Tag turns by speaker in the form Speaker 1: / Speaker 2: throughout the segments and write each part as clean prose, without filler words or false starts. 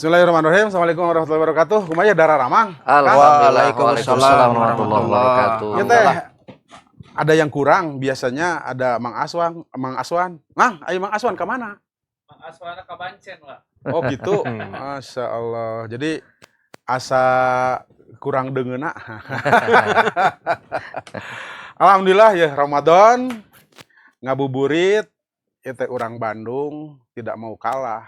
Speaker 1: Bismillahirrahmanirrahim. Assalamualaikum warahmatullahi wabarakatuh. Kumaya Dara Ramang.
Speaker 2: Waalaikumsalam warahmatullahi wabarakatuh.
Speaker 1: Ya teh, ada yang kurang. Biasanya ada Mang Aswan. Mang, ayo Mang Aswan kemana?
Speaker 3: Mang Aswan ke Bancen lah.
Speaker 1: Oh gitu. Masya Allah. Jadi asa kurang dengeuna. Alhamdulillah ya Ramadan ngabuburit. Ya teh orang Bandung tidak mau kalah.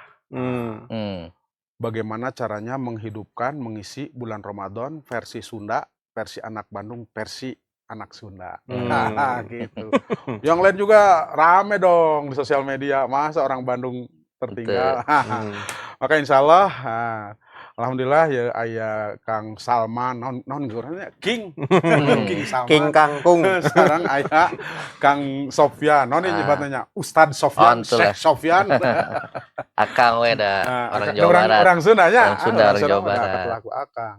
Speaker 1: Bagaimana caranya menghidupkan, mengisi bulan Ramadan versi Sunda, versi anak Bandung, versi anak Sunda. Gitu. Yang lain juga rame dong di sosial media. Masa orang Bandung tertinggal? Maka insya Allah, alhamdulillah ya ayah Kang Salman, non geurangnya King, King Salman.
Speaker 2: King Kangkung.
Speaker 1: Sekarang ayah Kang Sofyan, non ini nyebatnya Ustadz Sofyan, Syekh Sofyan.
Speaker 2: Akang we da orang Jawa Barat.
Speaker 1: Orang Sundanya,
Speaker 2: orang Sunda, orang Jawa Barat.
Speaker 1: Ketelaku Akang.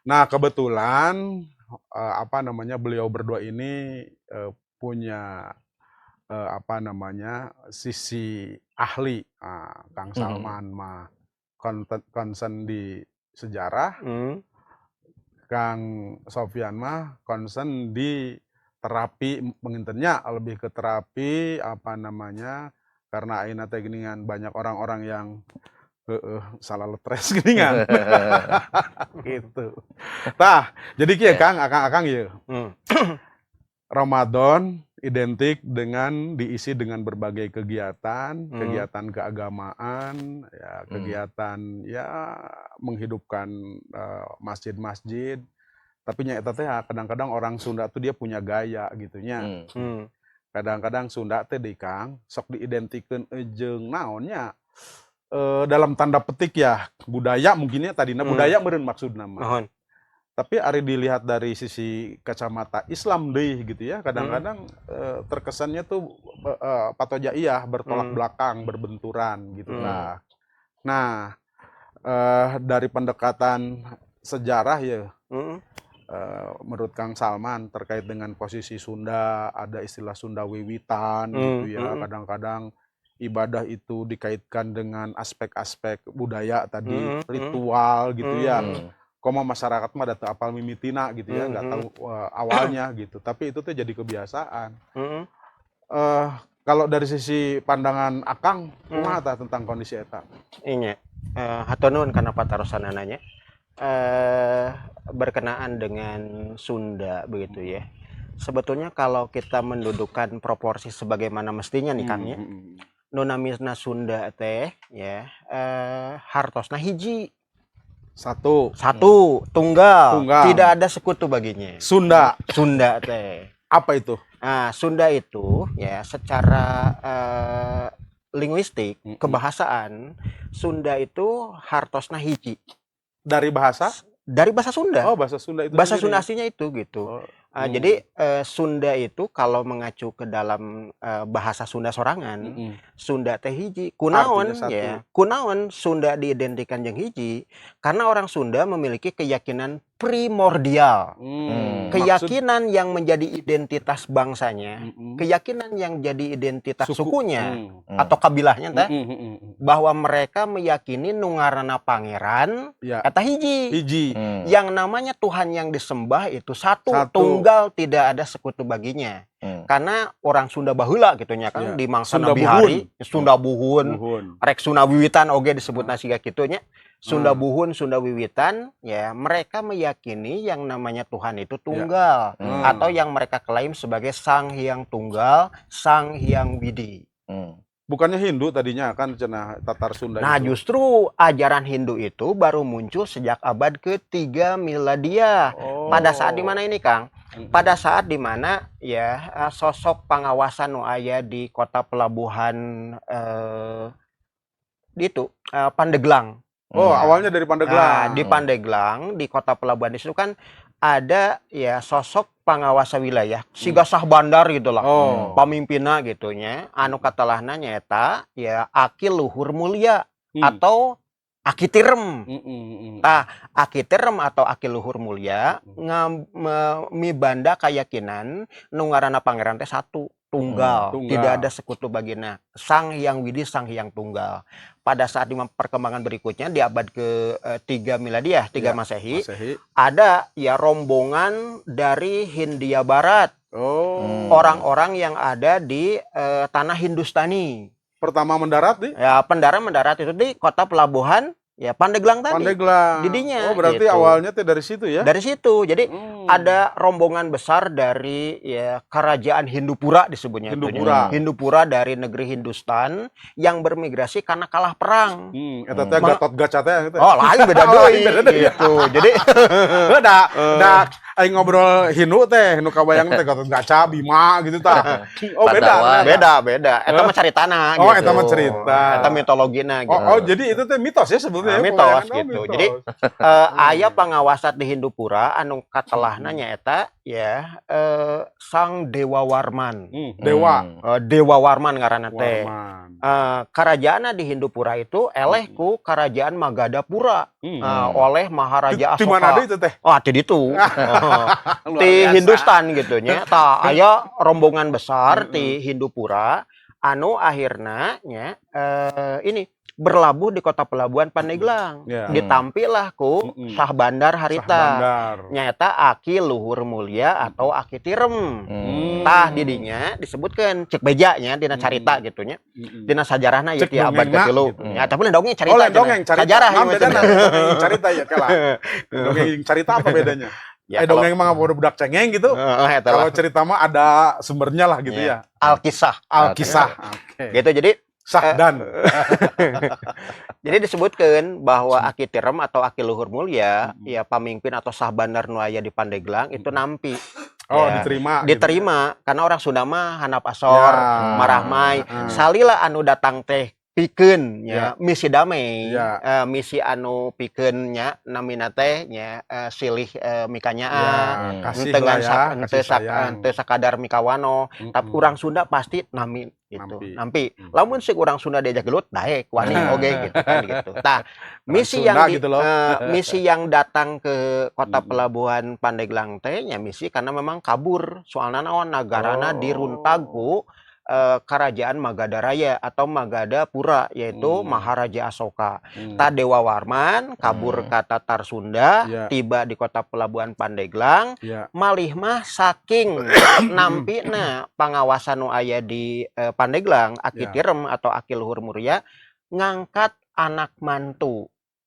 Speaker 1: Nah kebetulan beliau berdua ini punya sisi ahli. Kang Salman mah concern di sejarah, Kang Sofyan mah concern di terapi pengintennya, lebih ke terapi karena ayeuna teh geuningan banyak orang-orang yang salah letres geuningan. Gitu. Tah, jadi kieu Kang, akang ieu. Ramadan identik dengan diisi dengan berbagai kegiatan, kegiatan keagamaan, ya kegiatan menghidupkan masjid-masjid. Tapi nya eta teh kadang-kadang orang Sunda tuh dia punya gaya gitunya. Kadang-kadang Sunda teh deui Kang sok diidentikkeun jeung naonnya dalam tanda petik ya budaya mungkinnya tadina budaya meureun maksudna mah. Tapi ari dilihat dari sisi kacamata Islam deui gitu ya, kadang-kadang terkesannya tuh patojaiyah, bertolak belakang, berbenturan gitu lah. Nah, dari pendekatan sejarah ya, menurut Kang Salman terkait dengan posisi Sunda, ada istilah Sunda Wiwitan gitu ya, kadang-kadang ibadah itu dikaitkan dengan aspek-aspek budaya tadi, ritual gitu ya. Koma masyarakat mah data apal mimitina gitu ya, nggak tahu awalnya gitu. Tapi itu tuh jadi kebiasaan. Kalau dari sisi pandangan Akang, kumaha tentang kondisi eta?
Speaker 4: Inya, hatur nuhun kana patarosan nanya. Berkenaan dengan Sunda begitu ya. Sebetulnya kalau kita mendudukkan proporsi sebagaimana mestinya nih Kang ya. Nu namisna Sunda teh ya, hartosna hiji. Satu, tunggal. Tidak ada sekutu baginya.
Speaker 1: Sunda
Speaker 4: teh.
Speaker 1: Apa itu?
Speaker 4: Nah, Sunda itu ya secara linguistik, kebahasaan, Sunda itu hartosna hiji.
Speaker 1: Dari bahasa?
Speaker 4: Dari bahasa Sunda.
Speaker 1: Oh, bahasa Sunda itu.
Speaker 4: Bahasa Sunda aslinya itu gitu. Jadi Sunda itu kalau mengacu ke dalam bahasa Sunda sorangan, Sunda teh hiji. Kunaon ya? Kunaon Sunda diidentikan jeung hiji? Karena orang Sunda memiliki keyakinan primordial. Keyakinan yang menjadi identitas bangsanya, keyakinan yang jadi identitas sukunya atau kabilahnya bahwa mereka meyakini nu ngaranna pangeran eta hiji. Yang namanya Tuhan yang disembah itu satu. Tunggal, tidak ada sekutu baginya. Karena orang Sunda baheula gitu nya kan di mangsa Nabi Hari, Sunda Buhun, rek Sunda Wiwitan oge disebutna siga kitu nya. Sunda Buhun, Sunda Wiwitan, ya mereka meyakini yang namanya Tuhan itu tunggal, atau yang mereka klaim sebagai Sang Hyang Tunggal, Sang Hyang Widi.
Speaker 1: Bukannya Hindu tadinya kan cenah Tatar Sunda.
Speaker 4: Nah itu. Justru ajaran Hindu itu baru muncul sejak abad ke-3 Miladiah. Pada saat di mana ini Kang? Pada saat di mana ya sosok pengawasan nu aya di kota pelabuhan Pandeglang.
Speaker 1: Awalnya dari Pandeglang.
Speaker 4: Nah, di Pandeglang, di kota pelabuhan itu kan ada ya sosok pengawasa wilayah, sigasah bandar gitu lah. Pamimpinna gitunya, anu katalahna nyaeta ya Aki Luhur Mulia atau Aki Tirem. Nah, Aki Tirem atau Aki Luhur Mulia mibanda keyakinan nu ngaranna pangeran teh satu. tunggal,
Speaker 1: Tunggal.
Speaker 4: tidak ada sekutu baginya. Sang Hyang Widi, Sang Hyang Tunggal. Pada saat di perkembangan berikutnya di abad ke-3 Miladiah, 3 Masehi, ada ya rombongan dari Hindia Barat. Orang-orang yang ada di tanah Hindustani.
Speaker 1: Pertama mendarat di?
Speaker 4: Ya, mendarat itu di kota pelabuhan ya Pandeglang tadi.
Speaker 1: Pandeglang.
Speaker 4: Didinya.
Speaker 1: Oh, berarti
Speaker 4: gitu.
Speaker 1: awalnya tuh dari situ ya?
Speaker 4: Dari situ. Jadi ada rombongan besar dari ya kerajaan Hindupura disebutnya. Hindupura dari negeri Hindustan yang bermigrasi karena kalah perang.
Speaker 1: Eta teh Gatot Kaca teh gitu.
Speaker 4: Oh, lain beda gitu. Jadi
Speaker 1: udah aing ngobrol Hindu teh, Hindu kabayang teh Gatot Kaca, Bima gitu tah. Oh, beda. Eta mah caritana gitu.
Speaker 4: Oh,
Speaker 1: eta mah cerita.
Speaker 4: Eta mitologina gitu.
Speaker 1: Oh, jadi itu teh mitos ya sebetulnya.
Speaker 4: Mitos gitu. Jadi aya pangawasat di Hindupura anu katelahna nyaeta ya Sang Dewa Warman. Dewa Warman ngaranna teh. Kerajaanna di Hindupura itu eleh ku kerajaan Magadapura oleh Maharaja Asoka.
Speaker 1: Di mana itu teh?
Speaker 4: Oh, di ditu. Di Hindustan gitu nya. Tah aya rombongan besar di Hindupura anu akhirna nya ini berlabuh di kota pelabuhan Pandeglang. Ditampilah ku Sah Bandar Harita. Nyata Aki Luhur Mulia atau Aki Tirem. Tah didinya disebutkan cek bejanya dina carita gitu nya. Dina sajarahna ieu ti abad ke-3. Ya tapi dongeng carita.
Speaker 1: Oh, dongeng carita.
Speaker 4: Sajarah ieu
Speaker 1: dongeng carita ya kalah. Dongeng carita apa bedanya? Ya, dongeng mah udah budak cengeng gitu. Kalau cerita mah ada sumbernya lah gitu ya.
Speaker 4: Alkisah.
Speaker 1: Oke.
Speaker 4: Gitu jadi
Speaker 1: Sahdan.
Speaker 4: Jadi disebutkan bahwa Aki Tirem atau Aki Luhur Mulia, ya pamimpin atau Sah Bandar nu aya di Pandeglang itu nampi.
Speaker 1: Oh,
Speaker 4: ya,
Speaker 1: diterima
Speaker 4: gitu. Karena orang Sunda mah handap asor, marahmai. Salila anu datang teh pikeun nya misi damai. Misi anu pikeun nya namina teh nya silih mikanyaan. Dengan teu sakadar mikawano, tapi urang Sunda pasti nami gitu. Nampi. Lamun si urang Sunda diajak gelut daek wani oge gitu kan gitu. Tah, misi yang datang ke kota pelabuhan Pandeglang teh nya misi karena memang kabur soalna naon nagarana diruntag ku kerajaan Magadaraya atau Magadapura yaitu Maharaja Asoka. Ta Dewa Warman kabur ka Tatar Sunda, tiba di kota pelabuhan Pandeglang, malih mah saking nampina pangawasan nu aya di Pandeglang, Aki Tirem atau Aki Luhur Mulia ngangkat anak mantu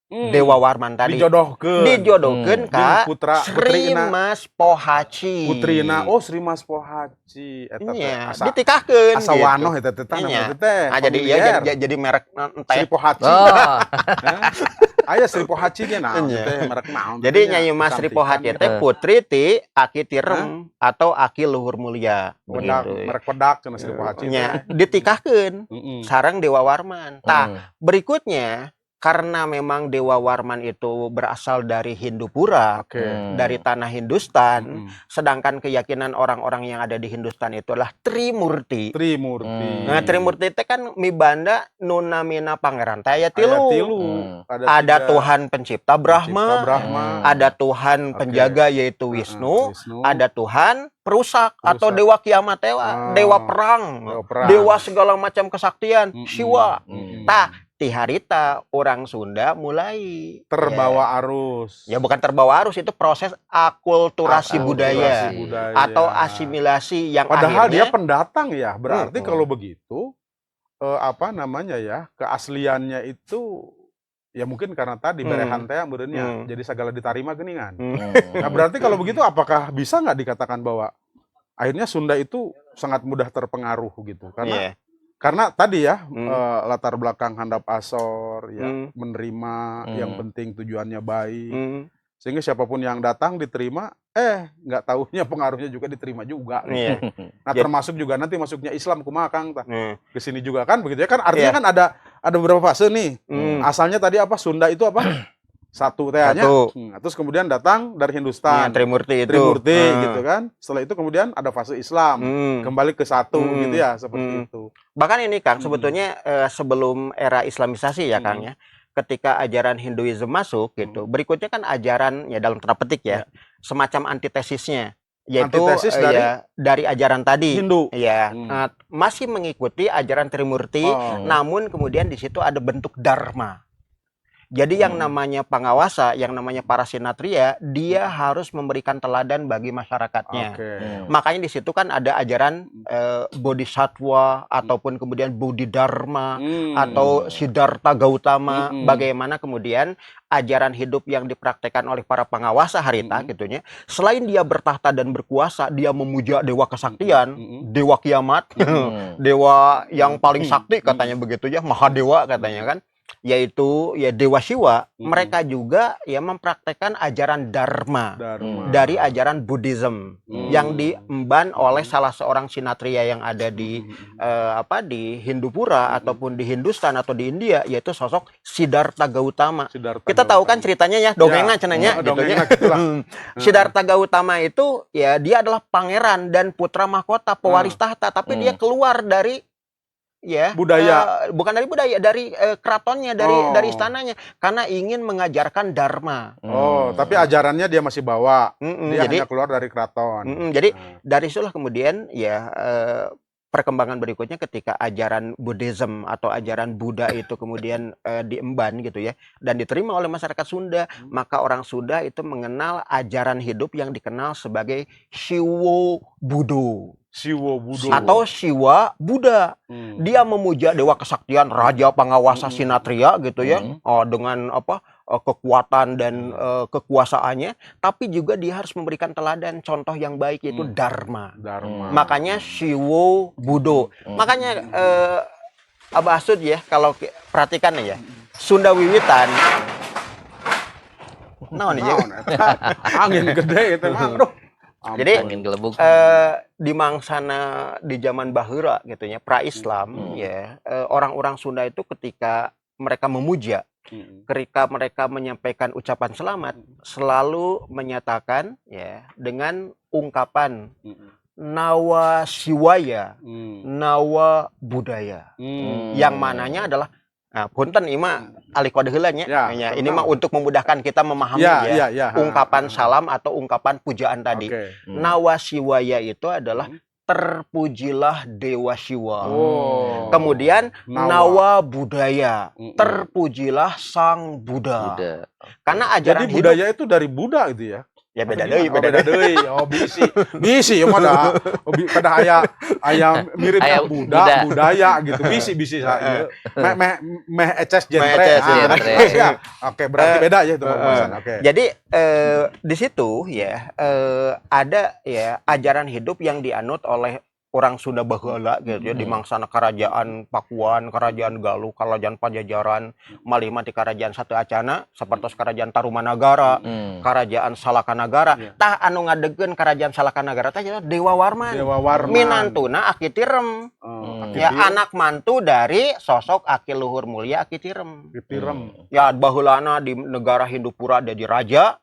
Speaker 4: Dewa Warman tadi dijodohkeun ka Sri Mas Pohaci.
Speaker 1: Putrina, Sri Mas Pohaci eta teh
Speaker 4: ditikahkeun
Speaker 1: asa wanoh eta teh namanya teh.
Speaker 4: Jadi jadi merek
Speaker 1: Sri Pohaci. Aya Sri Pohaci ge naon teh merek naon.
Speaker 4: Jadi Nyai Mas Sri Pohaci teh putri ti Aki Tirem atau Aki Luhur Mulia.
Speaker 1: Merek pedak cenah Sri Pohaci.
Speaker 4: Nya ditikahkeun sareng Dewa Warman. Tah, berikutnya karena memang Dewa Warman itu berasal dari Hindupura, dari tanah Hindustan, sedangkan keyakinan orang-orang yang ada di Hindustan itu adalah Trimurti. Nah, Trimurti itu kan mibanda nunamina pangeran taya tilu. Ada Tuhan pencipta Brahma, ada Tuhan penjaga yaitu Wisnu, ada Tuhan perusak atau dewa kiamat dewa perang, dewa segala macam kesaktian, Siwa. Tah, ti harita orang Sunda mulai
Speaker 1: terbawa arus.
Speaker 4: Ya bukan terbawa arus, itu proses akulturasi budaya atau asimilasi yang
Speaker 1: padahal
Speaker 4: akhirnya
Speaker 1: dia pendatang ya. Berarti kalau begitu apa namanya ya, keasliannya itu ya mungkin karena tadi berehan teh meureunnya jadi segala ditarima geuningan. Nah, berarti kalau begitu apakah bisa nggak dikatakan bahwa akhirnya Sunda itu sangat mudah terpengaruh gitu karena tadi ya latar belakang handap asor ya menerima yang penting tujuannya baik sehingga siapapun yang datang diterima nggak tahunya pengaruhnya juga diterima juga gitu. Nah termasuk juga nanti masuknya Islam kumaha Kang ke sini juga kan begitu ya kan artinya kan ada beberapa fase nih asalnya tadi apa Sunda itu apa satu tehnya terus kemudian datang dari Hindustan
Speaker 4: Trimurti
Speaker 1: gitu kan setelah itu kemudian ada fase Islam kembali ke satu gitu ya seperti itu
Speaker 4: bahkan ini Kang sebetulnya sebelum era Islamisasi ya Kang ya ketika ajaran Hinduisme masuk gitu berikutnya kan ajaran ya dalam tanda petik ya semacam antitesisnya yaitu
Speaker 1: antitesis dari
Speaker 4: dari ajaran tadi.
Speaker 1: Hindu.
Speaker 4: Ya, masih mengikuti ajaran Trimurti, namun kemudian di situ ada bentuk dharma. Jadi yang namanya pangawasa, yang namanya para sinatria, dia harus memberikan teladan bagi masyarakatnya. Makanya di situ kan ada ajaran bodhisattva ataupun kemudian bodhidharma atau Siddhartha Gautama. Bagaimana kemudian ajaran hidup yang dipraktekkan oleh para pangawasa harita gitunya. Selain dia bertahta dan berkuasa, dia memuja dewa kesaktian, dewa kiamat, dewa yang paling sakti katanya begitu ya, Mahadewa katanya kan. Yaitu ya Dewa Siwa, mereka juga ya mempraktekkan ajaran Dharma. Dari ajaran Buddhism yang diemban oleh salah seorang sinatria yang ada di di Hindupura ataupun di Hindustan atau di India, yaitu sosok Siddhartha Gautama. Kita tahu kan ceritanya ya, dongengnya cenanya gitu ya. Siddhartha Gautama itu ya dia adalah pangeran dan putra mahkota pewaris tahta, tapi dia keluar dari budaya, bukan dari budaya, dari keratonnya, dari istananya, karena ingin mengajarkan dharma.
Speaker 1: Tapi ajarannya dia masih bawa. Dia hanya keluar dari keraton.
Speaker 4: Jadi dari situlah kemudian perkembangan berikutnya ketika ajaran Buddhism atau ajaran Buddha itu kemudian diemban gitu ya dan diterima oleh masyarakat Sunda, maka orang Sunda itu mengenal ajaran hidup yang dikenal sebagai Siwo Budo. Atau Siwa Buddha. Dia memuja dewa kesaktian, raja pangawasa sinatria gitu ya, dengan kekuatan dan kekuasaannya, tapi juga dia harus memberikan teladan contoh yang baik, yaitu dharma. Makanya Siwo Budo. Makanya Abah Asud ya, kalau perhatikan ya, Sunda Wiwitan angin gede itu mah. Jadi di mangsana di zaman Baheula gitu ya, pra-Islam ya, orang-orang Sunda itu ketika mereka memuja, ketika mereka menyampaikan ucapan selamat, selalu menyatakan ya dengan ungkapan Nawa Siwaya, Nawa Budaya, yang mananya adalah punten ima alikoda heula nya. Ini mah untuk memudahkan kita memahami ungkapan salam atau ungkapan pujaan tadi. Nawa Siwaya itu adalah terpujilah Dewa Siwa. Kemudian Nawa Budaya, terpujilah Sang Buddha. Karena ajaran
Speaker 1: jadi budaya itu dari Buddha itu ya.
Speaker 4: Ya beda deui.
Speaker 1: Bisi ya mah kada aya mirip Buddha, budaya gitu. Bisi saya. Meh eces genre. Oke, berarti beda ya itu pembahasan.
Speaker 4: Jadi di situ ya ada ya ajaran hidup yang dianut oleh orang Sunda Baheula gitu ya, di mangsana kerajaan Pakuan, kerajaan Galuh, kerajaan Pajajaran, malih mah di kerajaan Satu Acana, sapertos kerajaan Tarumanagara, kerajaan Salakanagara. Tah anu ngadegeun kerajaan Salakanagara teh Dewa Warman. Minantuna Aki Tirem. Ya anak mantu dari sosok Aki Luhur Mulia Aki Tirem. Ya baheulana di negara Hindupura jadi raja.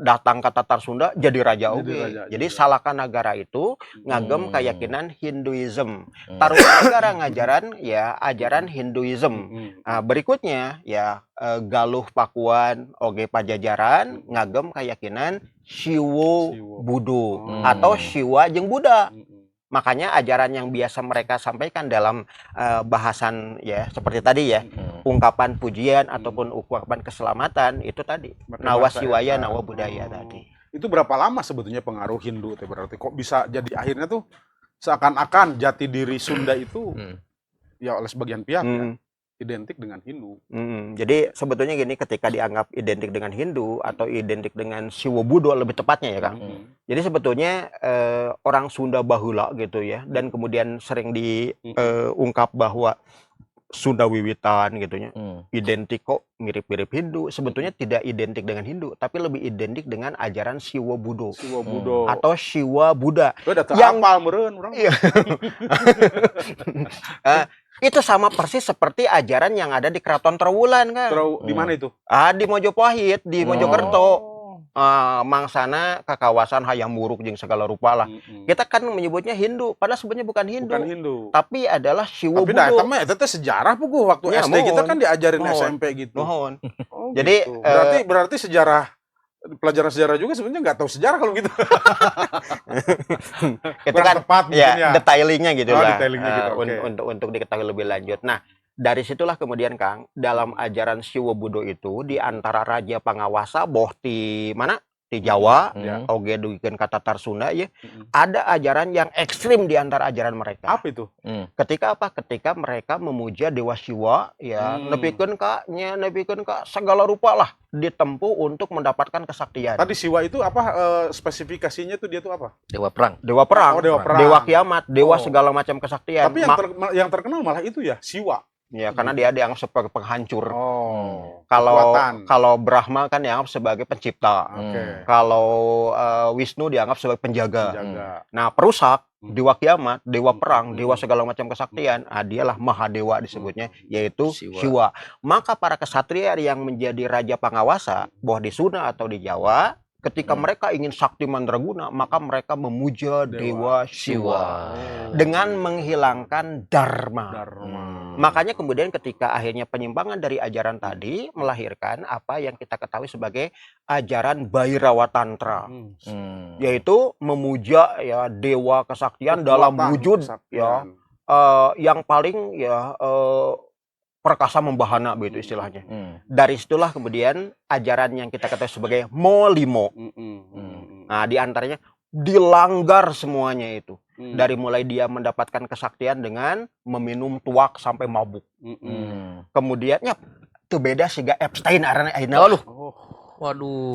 Speaker 4: Datang ke Tatar Sunda jadi raja oge. Jadi Salakanagara itu ngagem keyakinan Hinduism. Tarumanagara ngajaran ya ajaran Hinduism. Berikutnya ya Galuh Pakuan oge Pajajaran ngagem keyakinan Siwo Budo atau Siwa jeung Buddha. Makanya ajaran yang biasa mereka sampaikan dalam bahasan ya seperti tadi ya, ungkapan pujian ataupun ungkapan keselamatan itu tadi. Nawa Siwaya, Nawa Budaya tadi.
Speaker 1: Itu berapa lama sebetulnya pengaruh Hindu itu berarti kok bisa jadi akhirnya tuh seakan-akan jati diri Sunda itu ya oleh sebagian pihak ya identik dengan Hindu.
Speaker 4: Jadi sebetulnya gini, ketika dianggap identik dengan Hindu atau identik dengan Siwo Budo lebih tepatnya ya Kang. Jadi sebetulnya orang Sunda Baheula gitu ya, dan kemudian sering diungkap bahwa Sunda Wiwitan gitu ya, identik kok mirip-mirip Hindu. Sebetulnya tidak identik dengan Hindu, tapi lebih identik dengan ajaran Siwo Budo. Atau Siwa Buddha.
Speaker 1: Yang apal meureun urang.
Speaker 4: Itu sama persis seperti ajaran yang ada di Keraton Trowulan kan.
Speaker 1: Di mana itu?
Speaker 4: Di Mojopahit, di Mojokerto. Mangsana kekawasan hayam muruk jeung segala rupa lah. Kita kan menyebutnya Hindu, padahal sebenarnya bukan Hindu. Tapi adalah Siwo Budo.
Speaker 1: Tapi eta teh sejarah puguh waktu SD kita kan diajarin SMP gitu.
Speaker 4: Jadi
Speaker 1: berarti sejarah pelajaran sejarah juga sebenarnya nggak tahu sejarah kalau gitu.
Speaker 4: Itu
Speaker 1: Kurang
Speaker 4: kan
Speaker 1: tepat mungkin ya.
Speaker 4: detailingnya gitu
Speaker 1: Oh,
Speaker 4: lah.
Speaker 1: detailingnya gitu, oke.
Speaker 4: Untuk diketahui lebih lanjut. Nah, dari situlah kemudian Kang, dalam ajaran Siwo Budo itu di antara raja pangawasa boh di mana? Di Jawa,
Speaker 2: Hmm.
Speaker 4: oge duikeun ka Tatar Sunda ya.
Speaker 1: Mm-mm.
Speaker 4: Ada ajaran yang ekstrim di antara ajaran mereka.
Speaker 1: Apa itu?
Speaker 4: Ketika apa? Ketika mereka memuja Dewa Siwa ya, nepikeun ka segala rupa lah ditempuh untuk mendapatkan kesaktian.
Speaker 1: Tadi Siwa itu apa spesifikasinya tuh dia tuh apa?
Speaker 2: Dewa perang.
Speaker 4: Dewa perang,
Speaker 1: Oh, dewa perang.
Speaker 4: dewa kiamat, dewa
Speaker 1: Oh.
Speaker 4: segala macam kesaktian.
Speaker 1: Tapi yang terkenal malah itu ya, Siwa.
Speaker 4: Ya, karena dia dianggap sebagai penghancur.
Speaker 1: Oh.
Speaker 4: Kalau
Speaker 1: kekuatan.
Speaker 4: kalau Brahma kan dianggap sebagai pencipta.
Speaker 1: Oke.
Speaker 4: Kalau Wisnu dianggap sebagai penjaga.
Speaker 1: Jaga.
Speaker 4: Nah, perusak, dewa kiamat, dewa
Speaker 1: Hmm.
Speaker 4: perang, dewa segala macam kesaktian, dialah Mahadewa disebutnya, yaitu
Speaker 2: Siwa.
Speaker 4: Siwa. Maka para kesatria yang menjadi raja pangawasa, boh di Sunda atau di Jawa, ketika mereka ingin sakti mandraguna, maka mereka memuja Dewa Siwa dengan menghilangkan dharma.
Speaker 1: Dharma.
Speaker 4: Makanya kemudian ketika akhirnya penyimpangan dari ajaran tadi melahirkan apa yang kita ketahui sebagai ajaran Bhairawa Tantra, yaitu memuja ya dewa kesaktian dalam
Speaker 1: Kekuatan,
Speaker 4: wujud
Speaker 1: kesaktian.
Speaker 4: yang paling ya perkasa membahana begitu istilahnya. Dari situlah kemudian ajaran yang kita ketahui sebagai Molimo. Nah, di antaranya dilanggar semuanya itu. Dari mulai dia mendapatkan kesaktian dengan meminum tuak sampai mabuk. Kemudian ya itu beda sehingga Epstein ayeuna
Speaker 2: Aduh.
Speaker 1: Oh,
Speaker 2: Waduh.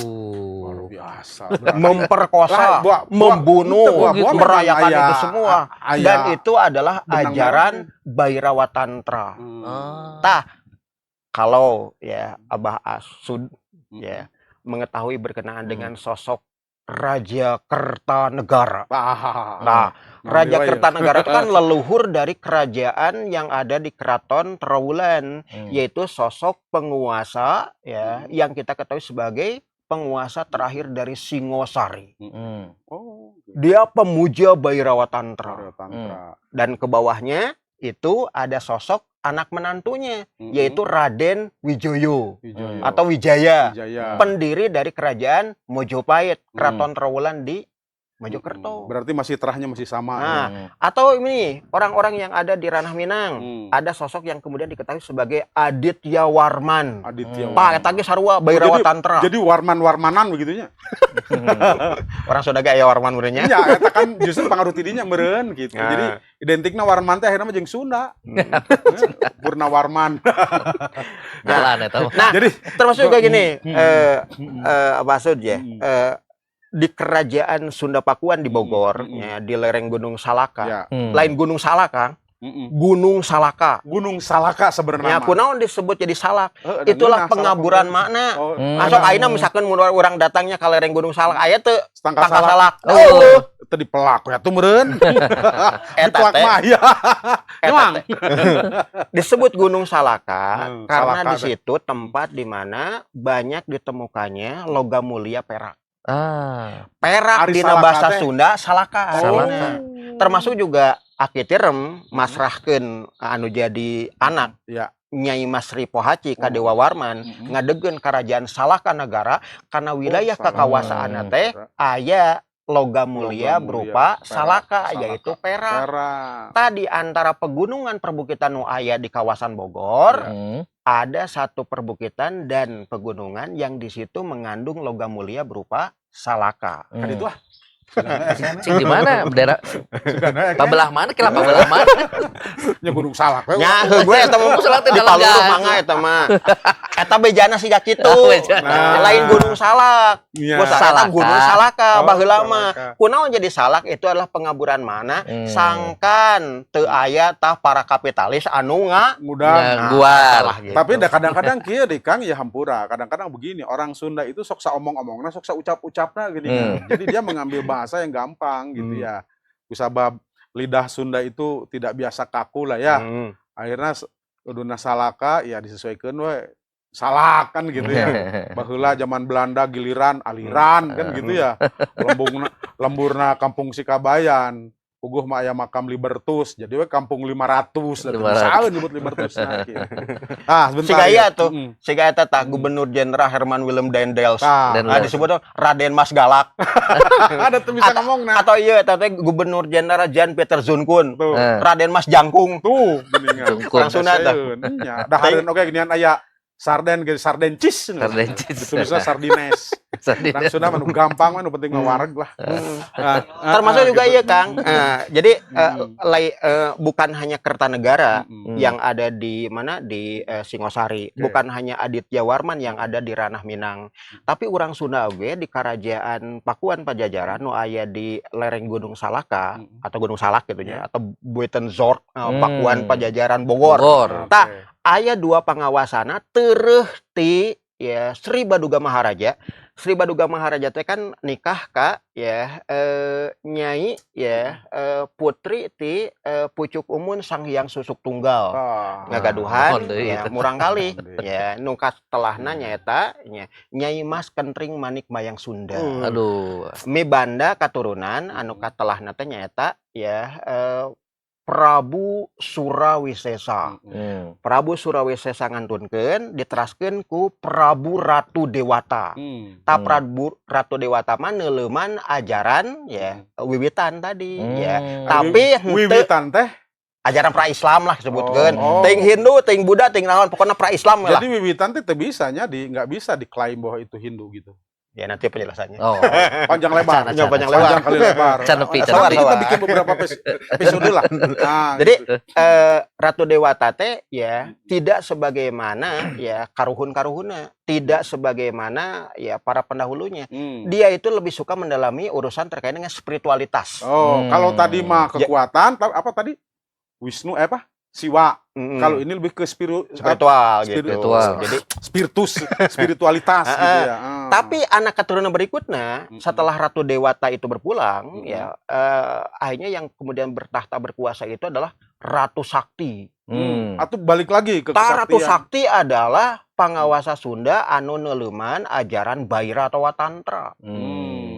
Speaker 1: luar biasa.
Speaker 4: memperkosa,
Speaker 1: Lah,
Speaker 4: membunuh,
Speaker 1: buah
Speaker 4: merayakan
Speaker 1: memang
Speaker 4: itu semua. Dan itu adalah
Speaker 1: benang
Speaker 4: ajaran Bhairawa Tantra. Tah, kalau ya Abah Asud ya mengetahui berkenaan dengan sosok Raja Kertanegara. Nah, Raja Kertanegara itu kan leluhur dari kerajaan yang ada di Keraton Trowulan, yaitu sosok penguasa ya yang kita ketahui sebagai penguasa terakhir dari Singosari.
Speaker 1: Oh,
Speaker 4: Dia pemuja Bhairawa Tantra.
Speaker 1: Tantra.
Speaker 4: Dan ke bawahnya itu ada sosok anak menantunya, yaitu Raden Wijoyo atau Wijaya, pendiri dari kerajaan Mojopahit, Keraton Trowulan di Mojokerto.
Speaker 1: Berarti masih terahnya masih sama.
Speaker 4: Nah, atau ini orang-orang yang ada di Ranah Minang, ada sosok yang kemudian diketahui sebagai Aditya Warman.
Speaker 1: Aditya.
Speaker 4: Pak, eta ge sarua Bhairawa Tantra.
Speaker 1: Jadi warman-warmanan begitunya.
Speaker 4: Orang sudah gak ya Warman urenya.
Speaker 1: Ya, eta kan justru pengaruh tidinya meureun gitu.
Speaker 4: Nah.
Speaker 1: Jadi identikna Warman teh akhirnya mah jeung Sunda. Purna Warman.
Speaker 2: Jalan eta.
Speaker 4: Nah,
Speaker 1: Jadi
Speaker 4: termasuk juga gini, maksud ya, di kerajaan Sunda Pakuan di Bogor, ya, di lereng Gunung Salaka,
Speaker 1: ya.
Speaker 4: lain Gunung Salaka, Gunung Salaka.
Speaker 1: Gunung Salaka sebenarnya.
Speaker 4: Ya, kunaon disebut jadi salak. Itulah pengaburan makna. Asok ayeuna misalkan mun urang datangnya ka lereng Gunung Salak, aya teu
Speaker 1: Tangka
Speaker 4: tangka
Speaker 1: salak.
Speaker 4: salak.
Speaker 1: Itu dipelak ya tuh meureun.
Speaker 4: Eta
Speaker 1: Dipelak
Speaker 4: teh
Speaker 1: mah ya. Emang
Speaker 4: disebut Gunung Salaka karena
Speaker 1: Salaka
Speaker 4: di situ tempat di mana banyak ditemukannya logam mulia perak. Perak
Speaker 1: Ari
Speaker 4: dina
Speaker 1: salaka
Speaker 4: bahasa
Speaker 1: teh.
Speaker 4: Sunda salaka.
Speaker 2: Salaka.
Speaker 4: Termasuk juga akitirem masrahkeun anu jadi anak
Speaker 1: Ya.
Speaker 4: Nyai Masri Pohaci ka Dewa Warman ngadegeun kerajaan Salaka Negara karena wilayah kekawasaanna teh aya logam mulia berupa salaka, yaitu perak. Tadi antara pegunungan perbukitan nu aya di kawasan Bogor ada satu perbukitan dan pegunungan yang di situ mengandung logam mulia berupa salaka.
Speaker 1: Kan itu ah.
Speaker 2: Cing di mana? Daerah pabelah mana? Kira pabelah mana?
Speaker 1: Ya Gunung Salak.
Speaker 4: Nya gue eta mah di Paluruh mangga eta mah. Eta bejana siga kitu. Lain Gunung Salak. Bos eta Gunung Salaka baheula mah. Kunaon jadi salak itu adalah pengaburan mana? Sangkan teu aya tah para kapitalis anu
Speaker 1: mudah
Speaker 2: guar.
Speaker 4: Gitu.
Speaker 1: Tapi kadang-kadang kieu deh Kang ya hampura. Kadang-kadang begini, orang Sunda itu sok saomong-omongna, sok saucap-ucapna gini kan. Jadi dia mengambil bahasa yang gampang gitu ya. Kusabab lidah Sunda itu tidak biasa kaku lah ya. Akhirnya uduna salaka ya disesuaikan we salak kan gitu ya. Baheula zaman Belanda giliran aliran kan gitu ya. Lemburna Kampung Sikabayan. puguh mah aya makam Libertus, jadi we kampung 500 dan
Speaker 2: 500.
Speaker 1: saeun nyebut Libertus nah gitu. Ah,
Speaker 4: Si
Speaker 1: sebentar.
Speaker 4: gaya
Speaker 1: ya.
Speaker 4: tuh, si gaya tah Gubernur Jenderal Herman Willem Dendels.
Speaker 1: Tah,
Speaker 2: Dan-
Speaker 4: Disebut tuh Raden Mas Galak.
Speaker 1: ada tuh bisa ngomong nah.
Speaker 4: Atau iya teh Gubernur Jenderal Jan Peter Zunkun.
Speaker 1: Tuh.
Speaker 4: Raden Mas Jangkung.
Speaker 1: Tuh, geuningan.
Speaker 2: Jungkung.
Speaker 4: Orang Sunda tah.
Speaker 1: Nya, dahareun oge ginian aya sarden ge sarden cheese.
Speaker 2: Sarden cheese.
Speaker 1: Ditulisna sardines. Orang Sunda mah nu gampang mah nu penting mah wareg lah.
Speaker 4: Termasuk juga
Speaker 1: gitu.
Speaker 4: iya Kang. Jadi bukan hanya Kertanegara
Speaker 1: Mm-mm.
Speaker 4: yang ada di mana di Singosari,
Speaker 1: Oke.
Speaker 4: bukan hanya Aditya Warman yang ada di Ranah Minang, tapi orang Sunda oge di Kerajaan Pakuan Pajajaran nu aya di lereng Gunung Salaka atau Gunung Salak gitu ya, atau Buitenzorg Pakuan Pajajaran Bogor.
Speaker 2: Bogor.
Speaker 4: Tah, aya dua pangawasana tereuh ti ya Sri Baduga Maharaja. Sri Baduga Maharaja teh kan nikah ka ya nyai ya putri ti pucuk umun Sang Hyang Susuk Tunggal. Ngagaduhan
Speaker 2: mohon deui
Speaker 4: ya
Speaker 2: eta.
Speaker 4: murang kali ya nu katelahna nyaeta nya Nyai Mas Kentring Manik Mayang Sunda.
Speaker 2: Aduh.
Speaker 4: Mibanda katurunan anu katelahna teh nyaeta ya Prabu Surawisesa. Prabu Surawisesa ngantunkeun diteraskeun ku Prabu Ratu Dewata. Ta Prabu Ratu Dewata mah neuleuman ajaran ya wiwitan tadi ya. Tapi henteu
Speaker 1: wiwitan teh.
Speaker 4: ajaran pra-Islam lah disebutkeun.
Speaker 1: Oh.
Speaker 4: Ting Hindu, ting Buddha, ting naon pokoknya pra-Islam lah.
Speaker 1: Jadi wiwitan teh teu bisanya nggak bisa diklaim bahwa itu Hindu gitu.
Speaker 4: Ya nanti penjelasannya.
Speaker 2: Oh.
Speaker 1: Panjang lebar.
Speaker 2: Acan,
Speaker 4: panjang
Speaker 2: acan.
Speaker 4: lebar.
Speaker 1: Panjang kali lebar.
Speaker 2: Can nepi, can
Speaker 1: Nanti
Speaker 2: nepi.
Speaker 1: kita bikin beberapa episode lah. Nah,
Speaker 4: Jadi
Speaker 1: gitu.
Speaker 4: Ratu Dewata teh ya tidak sebagaimana ya karuhun-karuhuna, tidak sebagaimana ya para pendahulunya. Dia itu lebih suka mendalami urusan terkait dengan spiritualitas.
Speaker 1: Oh, kalau tadi mah
Speaker 4: Ya.
Speaker 1: kekuatan, apa tadi? Wisnu apa? Siwa. Kalau ini lebih ke
Speaker 4: spiritual gitu.
Speaker 2: Spiritual.
Speaker 4: Jadi
Speaker 1: spiritualitas gitu ya.
Speaker 4: tapi anak keturunan berikutnya setelah Ratu Dewata itu berpulang ya akhirnya yang kemudian bertahta berkuasa itu adalah Ratu Sakti.
Speaker 1: Atau balik lagi ke
Speaker 4: Ratu
Speaker 1: kesaktian.
Speaker 4: Sakti adalah pangawasa Sunda anu neuleuman ajaran Bhairawa Tantra.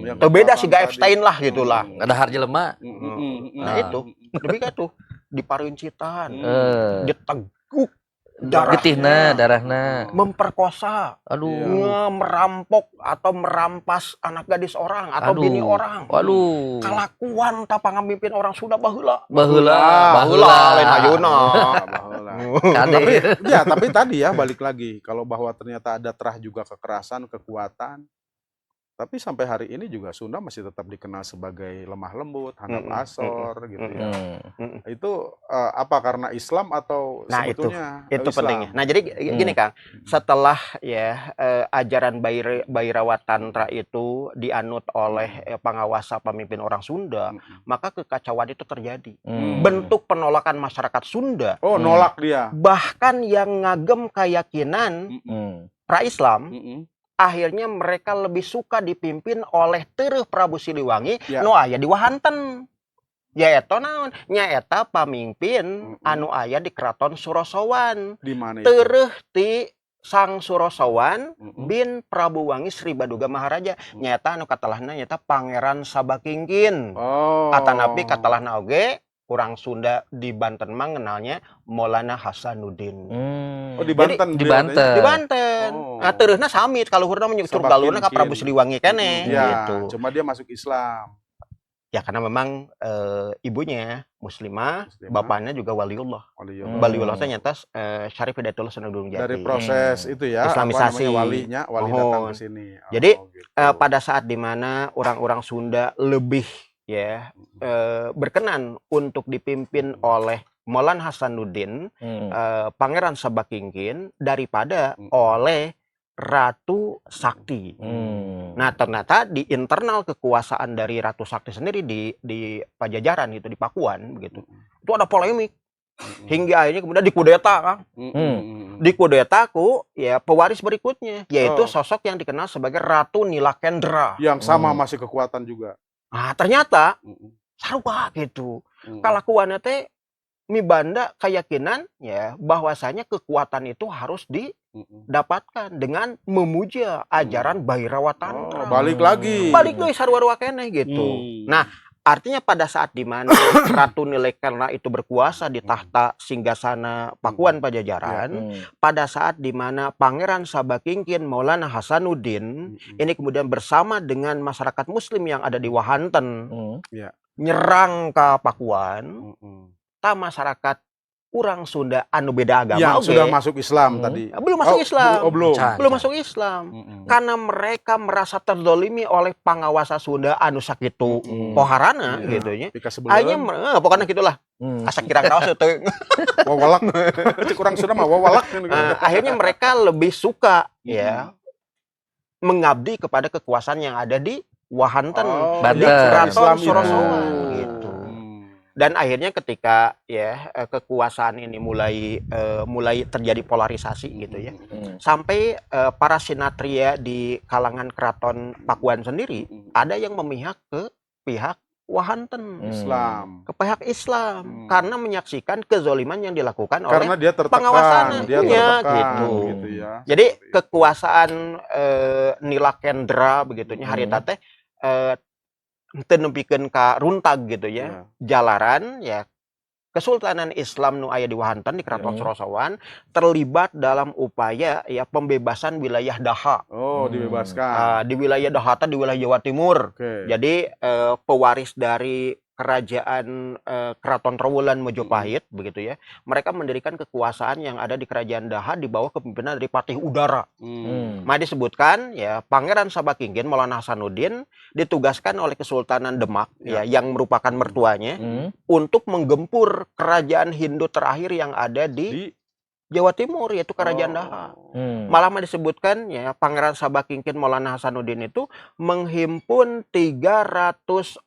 Speaker 1: Yang
Speaker 4: Teu beda si
Speaker 1: kekuatan
Speaker 4: Gaefstein
Speaker 1: tadi.
Speaker 4: lah gitulah.
Speaker 2: Ada harjelema.
Speaker 4: Nah itu lebih kan tuh diparincitan, diteguk
Speaker 2: Getihna,
Speaker 4: darahnya,
Speaker 2: darahna.
Speaker 4: memperkosa,
Speaker 2: Aduh.
Speaker 4: merampok atau merampas anak gadis orang atau
Speaker 2: Aduh.
Speaker 4: bini orang.
Speaker 2: Waduh.
Speaker 4: Kalakuan ta pangamimpin orang Sunda baheula.
Speaker 2: Baheula.
Speaker 4: Lain ayeuna.
Speaker 1: Tapi tadi ya balik lagi kalau bahwa ternyata ada terah juga kekerasan, kekuatan. Tapi sampai hari ini juga Sunda masih tetap dikenal sebagai lemah lembut, handap asor gitu ya. Itu apa karena Islam atau
Speaker 4: Nah,
Speaker 1: sebetulnya
Speaker 4: itu
Speaker 1: Islam?
Speaker 4: pentingnya. Nah, jadi gini Kang, setelah ya ajaran Bhairawa Tantra itu dianut oleh pangawasa pemimpin orang Sunda, maka kekacauan itu terjadi. Bentuk penolakan masyarakat Sunda.
Speaker 1: Oh, nolak dia.
Speaker 4: Bahkan yang ngagem keyakinan pra-Islam, akhirnya mereka lebih suka dipimpin oleh Tereuh Prabu Siliwangi nu aya di Wahanten. Ya eta naon? Nyaeta pamimpin anu aya di Keraton Surosowan.
Speaker 1: Di mana itu?
Speaker 4: Tereuh ti Sang Surosowan bin Prabu Wangi Sri Baduga Maharaja. Nyaeta anu katalahna nyaeta Pangeran Sabakingkin.
Speaker 1: Oh.
Speaker 4: Atanapi katalahna oge orang Sunda di Banten mah ngenalnya Maulana Hasanuddin.
Speaker 1: Oh, di Banten.
Speaker 2: Di Banten.
Speaker 4: Di Banten.
Speaker 1: Oh.
Speaker 4: Nah, terusna samit kalau hurna menyukur galurna ka Prabu Siliwangi keneh
Speaker 1: Ya,
Speaker 4: gitu.
Speaker 1: cuma dia masuk Islam.
Speaker 4: Ya karena memang ibunya muslimah, bapaknya juga waliullah. Waliullah teh nyata Syarif Hidayatullah Senandung Jati.
Speaker 1: Dari proses itu ya,
Speaker 4: Islamisasi.
Speaker 1: wali datang ke sini.
Speaker 4: Jadi
Speaker 1: gitu.
Speaker 4: pada saat dimana orang-orang Sunda lebih ya berkenan untuk dipimpin oleh Maulan Hasanuddin, Pangeran Sabakingkin daripada oleh Ratu Sakti. Nah, ternyata di internal kekuasaan dari Ratu Sakti sendiri di Pajajaran itu di Pakuan begitu. Itu ada polemik. Hingga akhirnya kemudian dikudeta, Kang. Dikudeta ku ya pewaris berikutnya, yaitu sosok yang dikenal sebagai Ratu Nilakendra.
Speaker 1: Yang sama masih kekuatan juga.
Speaker 4: Nah, ternyata sarua gitu. Kalakuannya teh mibanda keyakinan ya bahwasanya kekuatan itu harus didapatkan dengan memuja ajaran Bhairawa Tantra.
Speaker 1: Balik lagi.
Speaker 4: Balik deui sarua keneh gitu. Nah, Artinya pada saat di mana Ratu Nilekerna itu berkuasa di tahta singgasana Pakuan Pajajaran, pada saat di mana Pangeran Sabakingkin Maulana Hasanuddin ini kemudian bersama dengan masyarakat Muslim yang ada di Wahanten nyerang ke Pakuan, ta masyarakat kurang Sunda anu beda agama
Speaker 1: yang sudah masuk Islam tadi.
Speaker 4: Belum masuk Islam. Belum masuk Islam. Karena mereka merasa terzolimi oleh pangawasa Sunda anu sakitu poharana gitu nya. Akhirnya pokoknya gitulah. Asa kira kaos itu.
Speaker 1: Wawalak. Kurang Sunda mah wawalak.
Speaker 4: Akhirnya mereka lebih suka ya mengabdi kepada kekuasaan yang ada di Wahanten, di Keraton Sorosowa gitu. Dan akhirnya ketika ya kekuasaan ini mulai terjadi polarisasi gitu ya, sampai para sinatria di kalangan keraton Pakuan sendiri ada yang memihak ke pihak Wahanten,
Speaker 1: Islam,
Speaker 4: ke pihak Islam, karena menyaksikan kezoliman yang dilakukan
Speaker 1: karena
Speaker 4: oleh
Speaker 1: dia tertekan,
Speaker 4: pengawasan
Speaker 1: dia
Speaker 4: gitu.
Speaker 1: Ya.
Speaker 4: Jadi kekuasaan Nila Kendra begitunya hari teh tenempikeun ka runtag gitu ya. Jalaran ya Kesultanan Islam nu aya di Wahanten di Keraton Sorosowan terlibat dalam upaya ya pembebasan wilayah Daha.
Speaker 1: Dibebaskan.
Speaker 4: Di wilayah Daha di wilayah Jawa Timur. Jadi pewaris dari kerajaan Keraton Trowulan Mojopahit begitu ya. Mereka mendirikan kekuasaan yang ada di kerajaan Daha di bawah kepemimpinan dari Patih Udara. Maka disebutkan ya Pangeran Sabakingkin Maulana Hasanuddin ditugaskan oleh Kesultanan Demak ya yang merupakan mertuanya untuk menggempur kerajaan Hindu terakhir yang ada di Jawa Timur, yaitu Kerajaan Daha. Malah disebutkan ya Pangeran Sabakingkin Maulana Hasanuddin itu menghimpun 300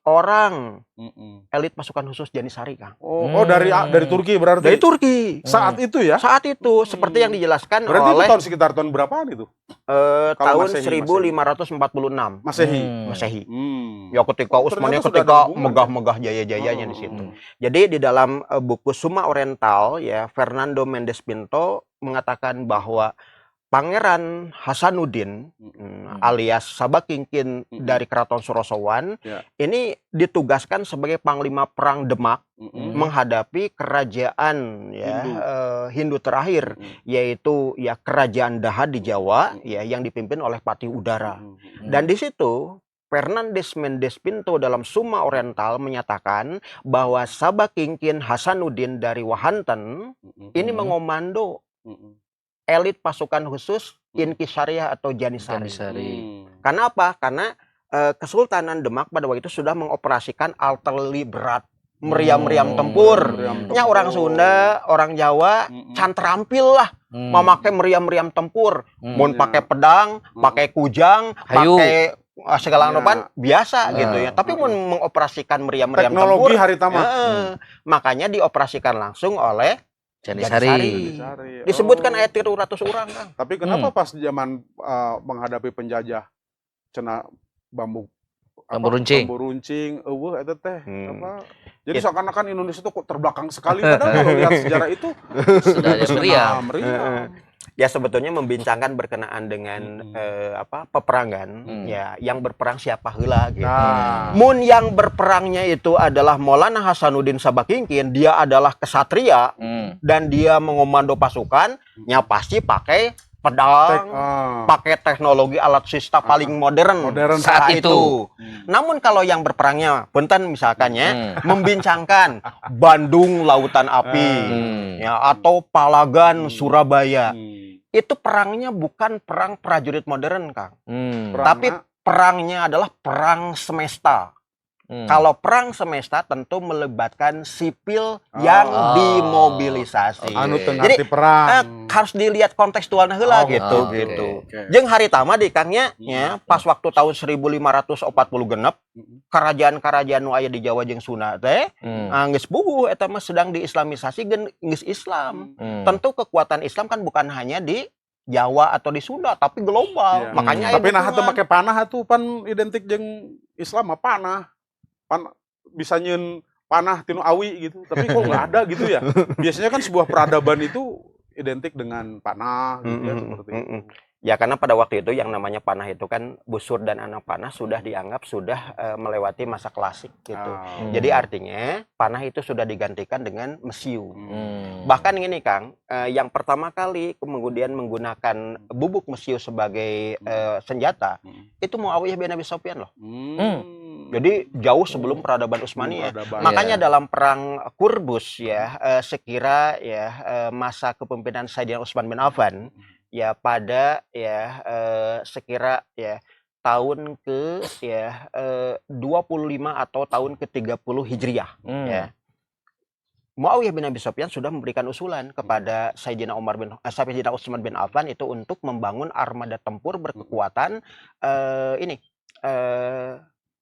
Speaker 4: orang elit pasukan khusus Janisari, Kang.
Speaker 1: Dari Turki berarti.
Speaker 4: Dari Turki.
Speaker 1: Saat itu ya?
Speaker 4: Saat itu seperti yang dijelaskan
Speaker 1: berarti
Speaker 4: oleh
Speaker 1: itu sekitar tahun berapaan itu?
Speaker 4: Tahun
Speaker 1: Masehi,
Speaker 4: 1546. Masehi. Ya ketika Utsmania ketika megah-megah jaya-jayanya di situ. Jadi di dalam buku Summa Oriental ya Fernando Mendes Pinto mengatakan bahwa Pangeran Hasanuddin alias Sabakingkin dari Keraton Sorosowan ini ditugaskan sebagai panglima perang Demak menghadapi kerajaan ya Hindu terakhir yaitu ya Kerajaan Daha di Jawa ya yang dipimpin oleh Patih Udara. Dan di situ Fernandes Mendes Pinto dalam Summa Oriental menyatakan bahwa Sabakingkin Hasanuddin dari Wahanten ini mengomando elit pasukan khusus Inkisariah atau Janisari. Karena apa? Karena Kesultanan Demak pada waktu itu sudah mengoperasikan artileri berat, meriam-meriam tempur. Ya orang Sunda, orang Jawa, can terampil lah memakai meriam-meriam tempur. Mau pakai pedang, pakai kujang, pakai segala anopan biasa gitu ya. Tapi mau mengoperasikan meriam-meriam tempur,
Speaker 1: teknologi hari tama.
Speaker 4: Makanya dioperasikan langsung oleh
Speaker 2: Janisari.
Speaker 4: Disebutkan ayat 300 orang, Kang.
Speaker 1: Tapi kenapa pas zaman menghadapi penjajah cena bambu
Speaker 2: runcing,
Speaker 1: eta teh apa? Jadi seakan-akan Indonesia itu kok terbelakang sekali padahal kalau lihat sejarah itu
Speaker 2: sudah ada meriam.
Speaker 4: Ya sebetulnya membincangkan berkenaan dengan peperangan ya yang berperang siapa heula gitu. Mun yang berperangnya itu adalah Maulana Hasanuddin Sabakingkin, dia adalah kesatria dan dia mengomando pasukan, ya pasti pakai pedang, pakai teknologi alat sista paling modern saat itu. Namun kalau yang berperangnya, punten misalkannya membincangkan Bandung Lautan Api, ya atau Palagan Surabaya, itu perangnya bukan perang prajurit modern, Kang, tapi perangnya adalah perang semesta. Kalau perang semesta tentu melibatkan sipil yang dimobilisasi. Jadi
Speaker 1: perang
Speaker 4: harus dilihat kontekstualnya heula gitu. Jeung haritama di Kangnya ya pas waktu tahun 1540 genep kerajaan-kerajaan nu aya di Jawa jeung Sunda teh geus bubuh eta mah sedang diislamisasi geus Islam. Tentu kekuatan Islam kan bukan hanya di Jawa atau di Sunda tapi global. Makanya
Speaker 1: tapi nah teu make panah atuh pan identik jeung Islam mah panah. Bisa nyeun panah tinu awi gitu, tapi kok nggak ada gitu ya. Biasanya kan sebuah peradaban itu identik dengan panah gitu ya seperti itu.
Speaker 4: Ya karena pada waktu itu yang namanya panah itu kan busur dan anak panah sudah dianggap sudah melewati masa klasik gitu. Jadi artinya panah itu sudah digantikan dengan mesiu. Bahkan gini Kang, yang pertama kali kemudian menggunakan bubuk mesiu sebagai senjata itu Muawiyah bin Abi Sufyan loh. Jadi jauh sebelum peradaban Utsmaniyah. Makanya dalam perang Qurbus ya sekira ya masa kepemimpinan Sayyidina Utsman bin Affan ya pada ya sekira ya tahun ke ya 25 atau tahun ke-30 Hijriah ya. Muawiyah bin Abi Sufyan sudah memberikan usulan kepada Sayyidina Utsman bin Affan itu untuk membangun armada tempur berkekuatan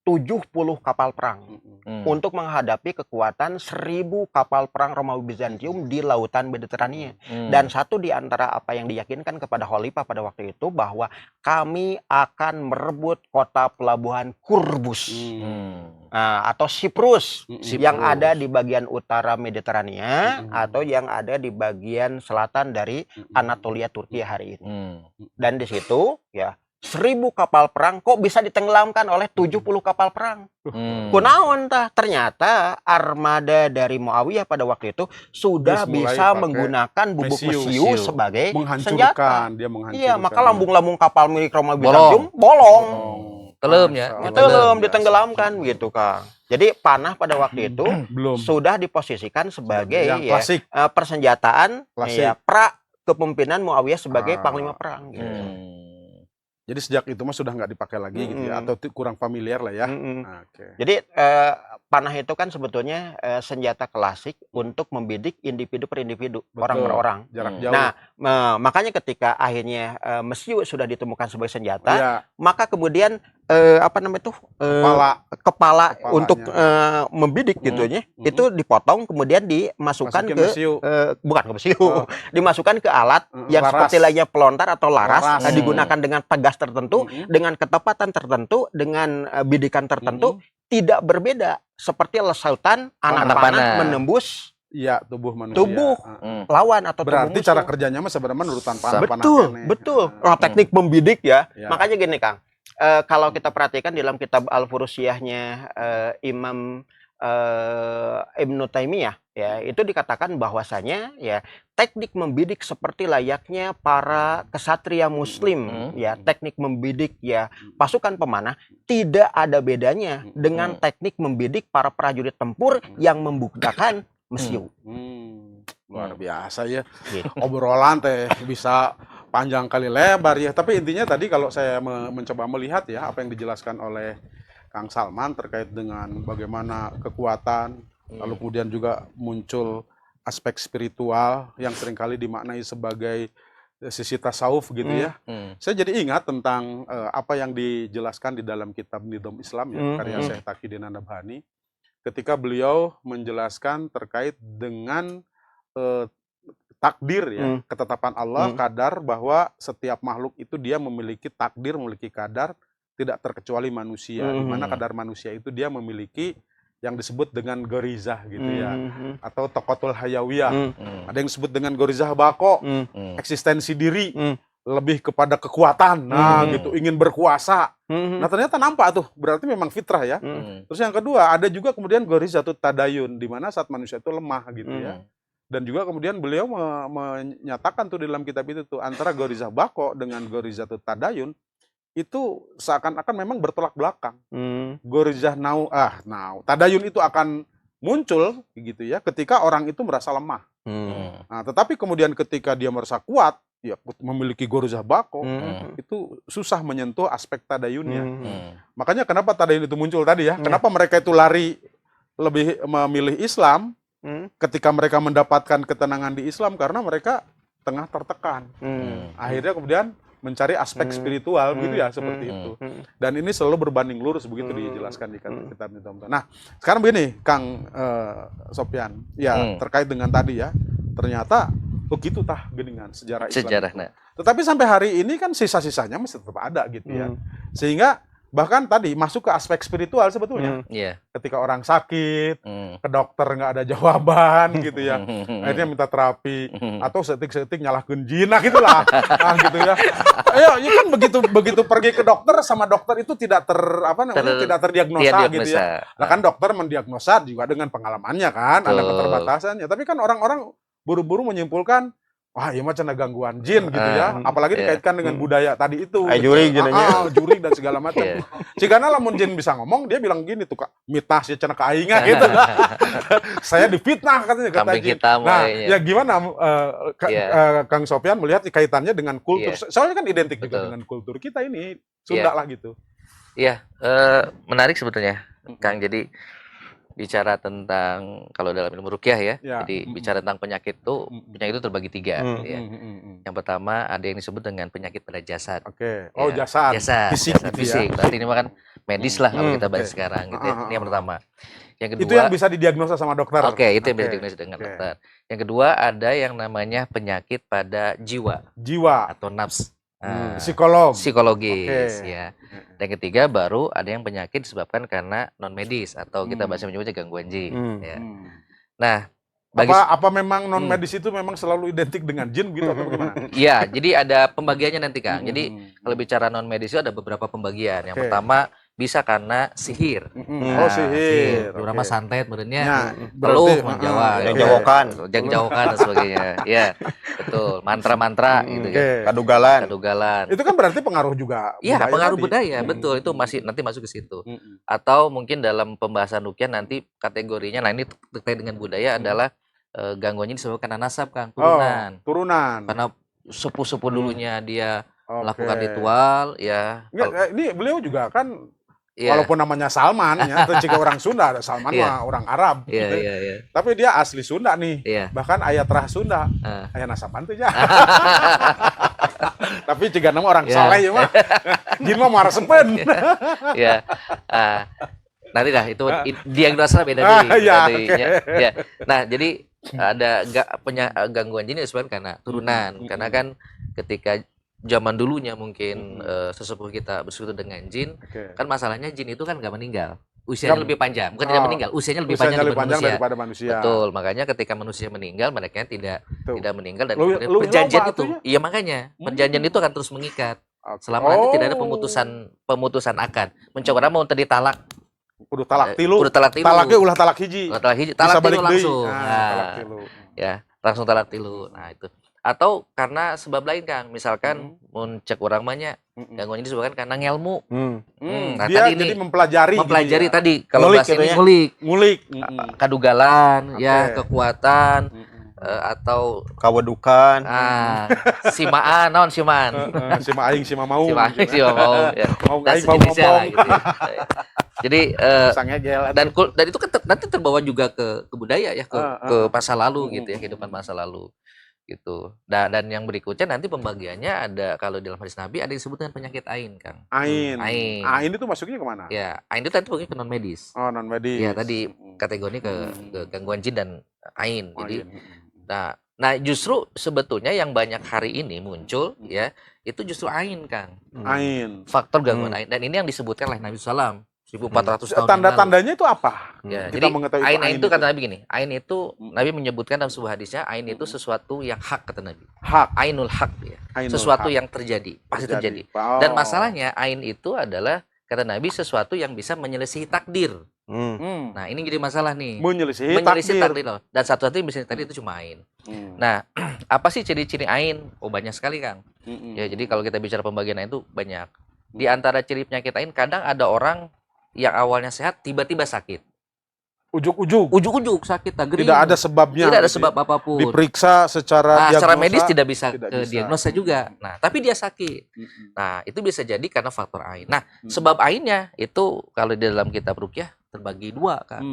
Speaker 4: 70 kapal perang untuk menghadapi kekuatan 1000 kapal perang Romawi Bizantium di lautan Mediterania. Dan satu di antara apa yang diyakinkan kepada Khalifah pada waktu itu bahwa kami akan merebut kota pelabuhan Qurbus atau Siprus yang ada di bagian utara Mediterania atau yang ada di bagian selatan dari Anatolia Turki hari ini. Dan di situ ya 1000 kapal perang kok bisa ditenggelamkan oleh 70 kapal perang. Kunaon tah? Ternyata armada dari Muawiyah pada waktu itu sudah bisa menggunakan bubuk mesiu sebagai senjata.
Speaker 1: Dia menghancurkan.
Speaker 4: Iya, maka lambung-lambung kapal milik Romawi Bizantium bolong.
Speaker 2: Telem ya.
Speaker 4: Telem ditenggelamkan gitu, Kang. Jadi panah pada waktu itu sudah diposisikan sebagai ya, persenjataan ya, pra kepemimpinan Muawiyah sebagai panglima perang gitu.
Speaker 1: Jadi sejak itu mah sudah nggak dipakai lagi gitu ya, atau kurang familiar lah ya.
Speaker 4: Jadi panah itu kan sebetulnya senjata klasik untuk membidik individu per individu, orang per orang.
Speaker 1: Jarak jauh.
Speaker 4: Nah, makanya ketika akhirnya mesiu sudah ditemukan sebagai senjata, maka kemudian kepala untuk membidik gitunya itu dipotong kemudian dimasukkan bukan ke mesiu, dimasukkan ke alat yang seperti lainnya pelontar atau laras, digunakan dengan tegas tertentu, dengan ketepatan tertentu, dengan bidikan tertentu, tidak berbeda seperti lesautan anak panah menembus
Speaker 1: tubuh manusia.
Speaker 4: Tubuh lawan atau
Speaker 1: berarti
Speaker 4: tubuh
Speaker 1: cara kerjanya mah sebenarnya urutan panah.
Speaker 4: Betul. Teknik membidik ya. Makanya gini Kang. Kalau kita perhatikan dalam kitab Al-Furusiyahnya Imam Ibnu Taimiyah ya, itu dikatakan bahwasanya ya teknik membidik seperti layaknya para kesatria muslim ya, teknik membidik ya pasukan pemanah tidak ada bedanya dengan teknik membidik para prajurit tempur yang menggunakan mesiu.
Speaker 1: Luar biasa ya. Obrolan teh bisa panjang kali lebar ya. Tapi intinya tadi kalau saya mencoba melihat ya apa yang dijelaskan oleh Kang Salman terkait dengan bagaimana kekuatan, lalu kemudian juga muncul aspek spiritual yang seringkali dimaknai sebagai sisi tasawuf gitu ya. Saya jadi ingat tentang apa yang dijelaskan di dalam kitab Nidham Islam ya, karya Syekh Taqiyuddin An-Nabhani, ketika beliau menjelaskan terkait dengan takdir ya, ketetapan Allah, kadar bahwa setiap makhluk itu dia memiliki takdir, memiliki kadar, tidak terkecuali manusia. Di mana kadar manusia itu dia memiliki yang disebut dengan gorizah gitu ya, atau tokotul hayawiyah. Ada yang disebut dengan gorizah bako, eksistensi diri, lebih kepada kekuatan, gitu, ingin berkuasa. Nah ternyata nampak tuh, berarti memang fitrah ya. Terus yang kedua, ada juga kemudian gorizatut tadayun, di mana saat manusia itu lemah gitu ya. Dan juga kemudian beliau menyatakan tuh di dalam kitab itu tuh antara gorizah bako dengan gorizatut tadayun itu seakan-akan memang bertolak belakang. Gorizah tadayun itu akan muncul gitu ya ketika orang itu merasa lemah. Nah, tetapi kemudian ketika dia merasa kuat, ya memiliki gorizah bako, itu susah menyentuh aspek tadayunnya. Makanya kenapa tadayun itu muncul tadi ya? Kenapa mereka itu lari lebih memilih Islam? Ketika mereka mendapatkan ketenangan di Islam karena mereka tengah tertekan. Akhirnya kemudian mencari aspek spiritual gitu ya, seperti itu. Dan ini selalu berbanding lurus begitu dijelaskan di kitab Nidham. Nah, sekarang begini Kang Sopyan, ya terkait dengan tadi ya, ternyata begitu tah geningan sejarah Islam. Tetapi sampai hari ini kan sisa-sisanya masih tetap ada gitu ya. Sehingga Bahkan tadi masuk ke aspek spiritual sebetulnya.
Speaker 2: Iya.
Speaker 1: Ketika orang sakit,
Speaker 2: Hmm.
Speaker 1: ke dokter nggak ada jawaban gitu ya. Akhirnya minta terapi atau setik-setik nyalahkeun jin, nah gitulah. Nah gitu ya. Ya kan begitu pergi ke dokter sama dokter itu tidak tidak terdiagnosa gitu ya. Nah kan dokter mendiagnosa juga dengan pengalamannya kan, ada
Speaker 2: Betul.
Speaker 1: keterbatasannya. Tapi kan orang-orang buru-buru menyimpulkan, wah iya mah cenah gangguan jin gitu ya. Apalagi dikaitkan dengan budaya tadi itu.
Speaker 4: Jurig jenanya.
Speaker 1: Jurig dan segala macam. Jika lamun jin bisa ngomong, dia bilang gini tuh, Kak, mitas ya cenah kaingan gitu. Saya difitnah katanya kata
Speaker 2: Kambing
Speaker 1: jin.
Speaker 2: hitam,
Speaker 1: Nah,
Speaker 2: kayaknya.
Speaker 1: ya gimana Kang Sofyan melihat kaitannya dengan kultur.
Speaker 2: Iya.
Speaker 1: Soalnya kan identik juga
Speaker 2: Betul.
Speaker 1: dengan kultur kita ini. Sunda lah gitu.
Speaker 2: Iya, menarik sebetulnya, Kang. Jadi bicara tentang kalau dalam ilmu ruqyah ya,
Speaker 1: Ya.
Speaker 2: jadi bicara tentang penyakit itu terbagi 3 ya. Yang pertama ada yang disebut dengan penyakit pada jasad.
Speaker 1: Oke. Oh,
Speaker 2: Ya,
Speaker 1: jasad.
Speaker 2: Fisik,
Speaker 1: Fisik gitu
Speaker 2: fisik.
Speaker 1: ya.
Speaker 2: Berarti ini mah kan medis lah kalau kita bahas
Speaker 1: Oke.
Speaker 2: sekarang gitu ya. Ini yang pertama. Yang kedua,
Speaker 1: Itu yang bisa didiagnosa sama dokter.
Speaker 2: oke, itu yang bisa
Speaker 1: Oke.
Speaker 2: diagnosis dengan
Speaker 1: Oke.
Speaker 2: dokter. Yang kedua ada yang namanya penyakit pada jiwa
Speaker 1: Jiwa,
Speaker 2: atau nafs.
Speaker 1: psikolog.
Speaker 2: Psikologis
Speaker 1: Oke.
Speaker 2: ya. Dan ketiga baru ada yang penyakit disebabkan karena non medis atau kita bahasa menyebutnya gangguan jin ya. Nah, bagi
Speaker 1: Apa memang non medis itu memang selalu identik dengan jin gitu atau bagaimana?
Speaker 2: ya, jadi ada pembagiannya nanti Kang. Jadi kalau bicara non medis itu ada beberapa pembagian. Yang
Speaker 1: Oke.
Speaker 2: pertama bisa karena sihir.
Speaker 1: Oh, sihir.
Speaker 2: Urang mah santet benernya.
Speaker 1: Ya,
Speaker 2: Teluh
Speaker 1: berarti,
Speaker 2: Jawa,
Speaker 4: Yang jawokan.
Speaker 2: yang jawokan dan sebagainya. Ya, betul. Mantra-mantra gitu
Speaker 1: Oke.
Speaker 2: ya.
Speaker 4: Kadugalan.
Speaker 2: Kadugalan.
Speaker 1: Itu kan berarti pengaruh juga
Speaker 2: Iya,
Speaker 1: budaya
Speaker 2: pengaruh
Speaker 1: tadi.
Speaker 2: budaya, betul. Itu masih nanti masuk ke situ.
Speaker 1: Mm-mm.
Speaker 2: Atau mungkin dalam pembahasan ruqyah nanti kategorinya, nah ini terkait dengan budaya adalah gangguan ini disebabkan karena nasab, Kang, turunan.
Speaker 1: Oh, turunan.
Speaker 2: Karena sepuh-sepuh dulunya dia
Speaker 1: Oke.
Speaker 2: melakukan ritual, ya.
Speaker 1: Enggak, ini beliau juga kan
Speaker 2: Iya,
Speaker 1: walaupun namanya Salman ya, atau jika orang Sunda, Salman
Speaker 2: Iya.
Speaker 1: mah orang Arab
Speaker 2: iya,
Speaker 1: gitu.
Speaker 2: iya, iya.
Speaker 1: Tapi dia asli Sunda nih.
Speaker 2: Iya.
Speaker 1: Bahkan ayat rah Sunda.
Speaker 2: Ah.
Speaker 1: Aya nasaban teh ya. Tapi jika nama orang
Speaker 2: Ya.
Speaker 1: saleh ya mah. Jin mah marasempeun.
Speaker 2: Ya, nanti dah itu diagnosa beda nih.
Speaker 1: Ya,
Speaker 2: nanti,
Speaker 1: oke.
Speaker 2: ya. Nah, jadi ada gangguan jin disebabkan karena turunan. Karena kan ketika zaman dulunya mungkin sesepuh kita bersekutu dengan jin,
Speaker 1: Oke.
Speaker 2: kan masalahnya jin itu kan nggak meninggal. Usianya lebih panjang, bukan tidak
Speaker 1: Oh,
Speaker 2: meninggal, usianya lebih
Speaker 1: Usianya
Speaker 2: panjang
Speaker 1: lebih
Speaker 2: daripada
Speaker 1: panjang
Speaker 2: manusia.
Speaker 1: daripada manusia.
Speaker 2: Betul, makanya ketika manusia meninggal, mereka tidak
Speaker 1: Tuh.
Speaker 2: meninggal dan
Speaker 1: Lu-
Speaker 2: kemudian
Speaker 1: lu
Speaker 2: perjanjian
Speaker 1: loba
Speaker 2: itu,
Speaker 1: atunya.
Speaker 2: iya makanya perjanjian itu akan terus mengikat.
Speaker 1: Oke.
Speaker 2: Selama nanti tidak ada
Speaker 1: Oh.
Speaker 2: pemutusan akad. Mencokora mau tadi talak,
Speaker 1: Kudu talak tilu.
Speaker 2: kudu talak tilu.
Speaker 1: Talaknya ulah talak hiji.
Speaker 2: Oh, talak hiji,
Speaker 1: Bisa
Speaker 2: talak tilu
Speaker 1: balik deui.
Speaker 2: langsung.
Speaker 1: Talak
Speaker 2: Nah,
Speaker 1: tilu.
Speaker 2: ya, langsung talak tilu. Nah, itu. Atau karena sebab lain, Kang. Misalkan mun cek urang mah nya gangguan ini disebabkan karena ngelmu. Nah,
Speaker 1: Dia
Speaker 2: tadi
Speaker 1: jadi
Speaker 2: ini
Speaker 1: mempelajari
Speaker 2: mempelajari
Speaker 1: gitu ya.
Speaker 2: tadi kalau
Speaker 4: Ngulik
Speaker 2: bahasa
Speaker 4: gitu
Speaker 2: ini
Speaker 4: ya.
Speaker 2: ngulik,
Speaker 1: Ngulik.
Speaker 2: kadugalan, ya,
Speaker 1: Oke.
Speaker 2: kekuatan atau
Speaker 4: Kawedukan.
Speaker 2: simaan, naon simaan.
Speaker 1: Si ma aing si ma mau.
Speaker 2: Simaan sih mau ya.
Speaker 1: Mau
Speaker 2: Dan
Speaker 1: aing mau
Speaker 2: sejenisnya lah
Speaker 1: ngomong.
Speaker 2: gitu ya. Jadi
Speaker 1: Sang ngejel.
Speaker 2: dan itu kan nanti terbawa juga ke budaya ya, ke masa lalu gitu ya, kehidupan masa lalu gitu. Dan yang berikutnya nanti pembagiannya ada kalau di dalam hadis Nabi ada yang disebut dengan penyakit ain, Kang.
Speaker 1: Ain.
Speaker 2: Ain.
Speaker 1: Ain itu masuknya kemana?
Speaker 2: Ya, ain itu tadi pokoknya ke non medis.
Speaker 1: Oh, non medis.
Speaker 2: Ya, tadi kategori ke gangguan jin dan ain. Jadi
Speaker 1: Ain.
Speaker 2: nah justru sebetulnya yang banyak hari ini muncul ya, itu justru ain, Kang.
Speaker 1: Ain.
Speaker 2: Faktor gangguan ain, dan ini yang disebutkan oleh Nabi SAW 1400 tahun yang lalu.
Speaker 1: Tanda-tandanya itu apa?
Speaker 2: Ya,
Speaker 1: Kita
Speaker 2: jadi
Speaker 1: mengetahui
Speaker 2: ain
Speaker 1: ain
Speaker 2: itu kata Nabi gini, ain itu Nabi menyebutkan dalam sebuah hadisnya, ain itu sesuatu yang hak kata Nabi.
Speaker 1: hak.
Speaker 2: Ainul hak ya.
Speaker 1: Ainul
Speaker 2: Sesuatu
Speaker 1: hak.
Speaker 2: yang terjadi, pasti terjadi.
Speaker 1: Oh.
Speaker 2: Dan masalahnya ain itu adalah kata Nabi sesuatu yang bisa menyelesaikan takdir. Nah, ini jadi masalah nih.
Speaker 1: Menyelesaikan
Speaker 2: Menyelesaikan
Speaker 1: takdir.
Speaker 2: takdir loh. Dan satu-satunya yang bisa tadi itu cuma ain. Nah, apa sih ciri-ciri ain? Oh, banyak sekali, Kang. Ya, jadi kalau kita bicara pembagian ain itu banyak. Di antara ciri penyakit ain, kadang ada orang yang awalnya sehat tiba-tiba sakit.
Speaker 1: Ujuk-ujuk.
Speaker 2: Ujuk-ujuk sakit, gering.
Speaker 1: Tidak ada sebabnya.
Speaker 2: Tidak ada
Speaker 1: gitu
Speaker 2: sebab
Speaker 1: ya.
Speaker 2: apapun.
Speaker 1: Diperiksa secara
Speaker 2: Nah, secara
Speaker 1: diagnosa,
Speaker 2: medis tidak bisa
Speaker 1: tidak
Speaker 2: ke
Speaker 1: bisa.
Speaker 2: diagnosa juga. Nah, tapi dia sakit. Nah, itu bisa jadi karena faktor ain. Nah, sebab ainnya itu kalau di dalam kitab ruqyah terbagi dua, Kak.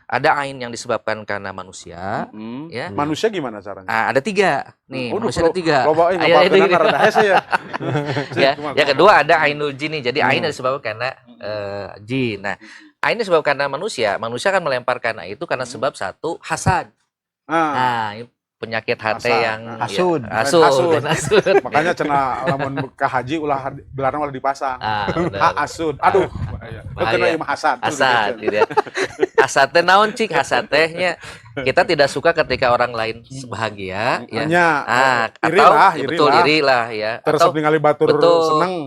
Speaker 2: Ada ain yang disebabkan karena manusia, ya.
Speaker 1: Manusia gimana caranya?
Speaker 2: Ada tiga. Nih,
Speaker 1: Waduh,
Speaker 2: manusia ada tiga.
Speaker 1: Loba
Speaker 2: Ayo, ayo, gini.
Speaker 1: rada hese ya.
Speaker 2: Ya, yang kedua ada ainul jin nih. Jadi ain yang disebabkan karena jin. Nah, ain disebabkan karena manusia. Manusia kan melemparkan itu karena sebab satu hasad.
Speaker 1: Ah,
Speaker 2: Nah, penyakit hati
Speaker 1: Asa.
Speaker 2: yang
Speaker 4: Hasud.
Speaker 2: ya, hasud,
Speaker 1: Hasud.
Speaker 2: dan hasud.
Speaker 1: Makanya cenah lamun ka haji ulah belarang ulah dipasang.
Speaker 2: Bener.
Speaker 1: Asud. Aduh.
Speaker 2: Bahaya.
Speaker 1: Kena imah hasad.
Speaker 2: Hasad gitu ya. Hasad teh naon cik? Hasad tehnya kita tidak suka ketika orang lain bahagia ya.
Speaker 1: Hanya iri
Speaker 2: Atau
Speaker 1: lah,
Speaker 2: ya,
Speaker 1: iri
Speaker 2: betul
Speaker 1: lah.
Speaker 2: iri lah ya.
Speaker 1: Terus
Speaker 2: Atau
Speaker 1: ningali batur
Speaker 2: betul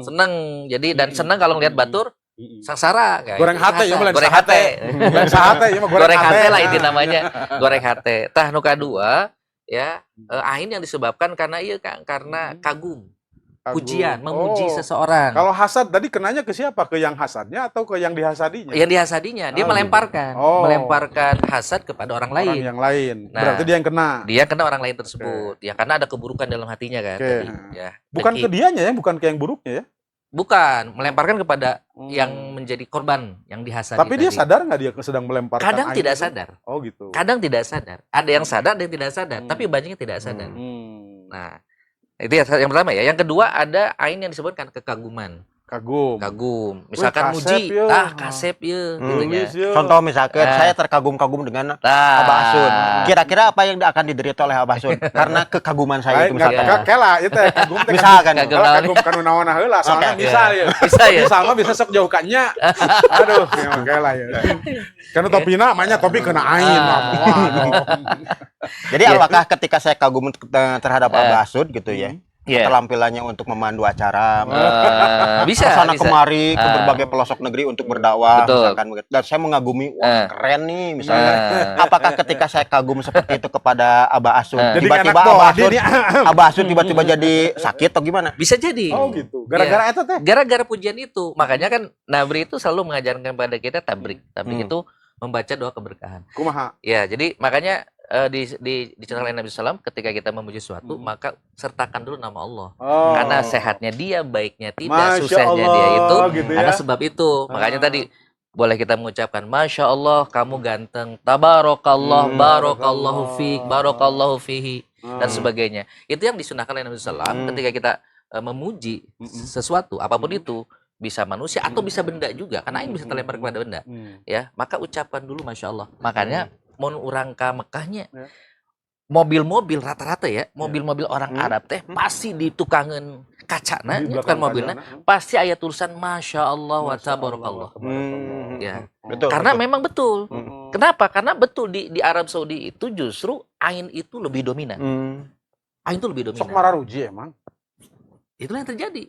Speaker 1: seneng.
Speaker 2: Jadi dan seneng kalau ngeliat batur sangsara kayak
Speaker 1: Goreng
Speaker 2: gitu.
Speaker 1: hate ya,
Speaker 2: Hasad.
Speaker 1: lain
Speaker 2: goreng
Speaker 1: sahate.
Speaker 2: hate.
Speaker 1: Lain sahate ya mah
Speaker 2: Goreng hate lah
Speaker 1: Nah.
Speaker 2: itu namanya. Goreng hate. Tah nu kadua ya ain yang disebabkan karena iya Kang, karena kagum. Pujian, memuji seseorang.
Speaker 1: Kalau hasad tadi kenanya ke siapa? Ke yang hasadnya atau ke yang dihasadinya?
Speaker 2: Yang dihasadinya, dia
Speaker 1: Oh,
Speaker 2: melemparkan,
Speaker 1: gitu. Oh.
Speaker 2: melemparkan hasad kepada orang
Speaker 1: Orang
Speaker 2: lain.
Speaker 1: yang lain.
Speaker 2: Nah,
Speaker 1: Berarti dia yang kena.
Speaker 2: Dia kena orang lain tersebut, ya karena ada keburukan dalam hatinya kan.
Speaker 1: Oke.
Speaker 2: Tadi, ya.
Speaker 1: Bukan ke
Speaker 2: Dengki.
Speaker 1: dianya ya, bukan ke yang buruknya ya.
Speaker 2: Bukan, melemparkan kepada yang
Speaker 1: Hmm.
Speaker 2: menjadi korban yang dihasadi.
Speaker 1: Tapi dia
Speaker 2: tadi.
Speaker 1: sadar nggak dia sedang melemparkan
Speaker 2: Kadang
Speaker 1: air
Speaker 2: tidak
Speaker 1: itu?
Speaker 2: sadar.
Speaker 1: Oh gitu.
Speaker 2: Kadang tidak sadar. Ada yang sadar, ada yang tidak sadar. Tapi banyaknya tidak sadar.
Speaker 1: Hmm.
Speaker 2: Nah, itu yang pertama ya. Yang kedua ada ain yang disebutkan kekaguman.
Speaker 1: Kagum.
Speaker 2: Kagum. Misalkan
Speaker 1: kasep
Speaker 2: muji,
Speaker 1: ya.
Speaker 2: kasep ya.
Speaker 4: Hmm.
Speaker 2: gitu ya.
Speaker 1: Nulis ya.
Speaker 4: Contoh misalkan
Speaker 2: Ah.
Speaker 4: saya terkagum-kagum dengan
Speaker 2: Nah,
Speaker 4: Abah Asun. Kira-kira apa yang akan diderita oleh Abah Asun karena kekaguman saya itu
Speaker 1: Lain nggak
Speaker 4: misalkan.
Speaker 1: kela itu ya kagum teh.
Speaker 4: Misalkan.
Speaker 2: Kagum.
Speaker 1: Kalau kagum kan naon heula soalnya
Speaker 4: Oke.
Speaker 1: misal ya.
Speaker 2: bisa ya.
Speaker 1: Misal mah bisa sok jauhkannya. Aduh, ya kela ya. Karena topina namanya topi kena ain.
Speaker 2: Ah.
Speaker 1: Waduh.
Speaker 4: Jadi
Speaker 2: Ya.
Speaker 4: apakah ketika saya kagum terhadap Abah Asun gitu ya,
Speaker 2: Iya.
Speaker 4: keterampilannya untuk memandu acara,
Speaker 2: Bisa,
Speaker 4: kesana
Speaker 2: bisa.
Speaker 4: kemari ke
Speaker 2: Ah.
Speaker 4: berbagai pelosok negeri untuk berdakwah,
Speaker 2: Betul.
Speaker 4: misalkan begitu. Dan saya mengagumi, wah keren nih, misalnya.
Speaker 2: Nah,
Speaker 4: Apakah ketika saya kagum seperti itu kepada Abah Asun,
Speaker 2: Jadi
Speaker 4: tiba-tiba
Speaker 1: enak
Speaker 4: Abah
Speaker 1: bawa
Speaker 4: Asun,
Speaker 1: dia nih.
Speaker 4: Abah Asun tiba-tiba jadi sakit atau gimana?
Speaker 2: bisa jadi.
Speaker 1: Oh gitu. Gara-gara itu teh.
Speaker 2: Gara-gara pujian itu. Makanya kan Nabri itu selalu mengajarkan kepada kita tabrik. Tabrik
Speaker 4: Hmm.
Speaker 2: itu membaca doa keberkahan.
Speaker 1: Kumaha?
Speaker 2: Ya, jadi makanya di cerita lain Nabi SAW ketika kita memuji sesuatu, maka sertakan dulu nama Allah.
Speaker 1: Oh.
Speaker 2: Karena sehatnya dia, baiknya tidak,
Speaker 1: Masya
Speaker 2: suksesnya
Speaker 1: Allah,
Speaker 2: dia itu
Speaker 1: gitu ya.
Speaker 2: karena sebab itu. Makanya tadi boleh kita mengucapkan Masya Allah, kamu ganteng, Tabarakallah, Barakallahu fiik, Barakallahu fihi, dan sebagainya. Itu yang disunahkan oleh Nabi SAW ketika kita memuji sesuatu, apapun itu, bisa manusia atau bisa benda juga, karena ini bisa terlempar kepada benda. Ya, maka ucapan dulu Masya Allah. Makanya mun urang ka Mekahnya
Speaker 1: Ya.
Speaker 2: mobil-mobil rata-rata ya, mobil-mobil orang Arab teh pasti di tukangan kacana,
Speaker 1: Di
Speaker 2: bukan
Speaker 1: belakang
Speaker 2: mobilnya,
Speaker 1: kacana.
Speaker 2: pasti aya tulisan Masya Allah wa tabarakallah. Ya.
Speaker 4: Betul.
Speaker 2: Karena
Speaker 4: betul.
Speaker 2: memang betul.
Speaker 1: Hmm.
Speaker 2: Kenapa? Karena betul di Arab Saudi itu justru ain itu lebih dominan. Ain itu lebih
Speaker 1: Sok
Speaker 2: dominan.
Speaker 1: mararuji emang.
Speaker 2: Itulah yang terjadi.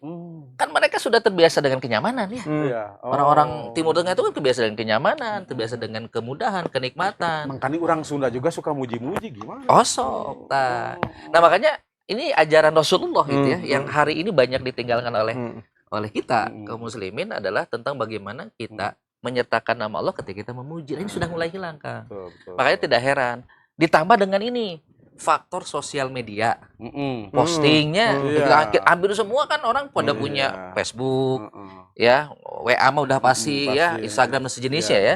Speaker 2: Kan mereka sudah terbiasa dengan kenyamanan ya.
Speaker 1: Iya.
Speaker 2: Orang-orang Timur Tengah itu kan terbiasa dengan kenyamanan, terbiasa dengan kemudahan, kenikmatan.
Speaker 1: Makanya orang Sunda juga suka muji-muji gimana?
Speaker 2: Kosong. Nah, makanya ini ajaran Rasulullah gitu ya, yang hari ini banyak ditinggalkan oleh kita kaum muslimin adalah tentang bagaimana kita menyertakan nama Allah ketika kita memuji. Nah, ini sudah mulai hilang, Kang.
Speaker 1: Betul.
Speaker 2: Makanya tidak heran ditambah dengan ini faktor sosial media, postingnya,
Speaker 1: Iya.
Speaker 2: hampir semua kan orang pada
Speaker 1: Iya.
Speaker 2: punya Facebook, ya, WA mah udah pasti ya,
Speaker 1: pasti.
Speaker 2: Instagram dan sejenisnya ya,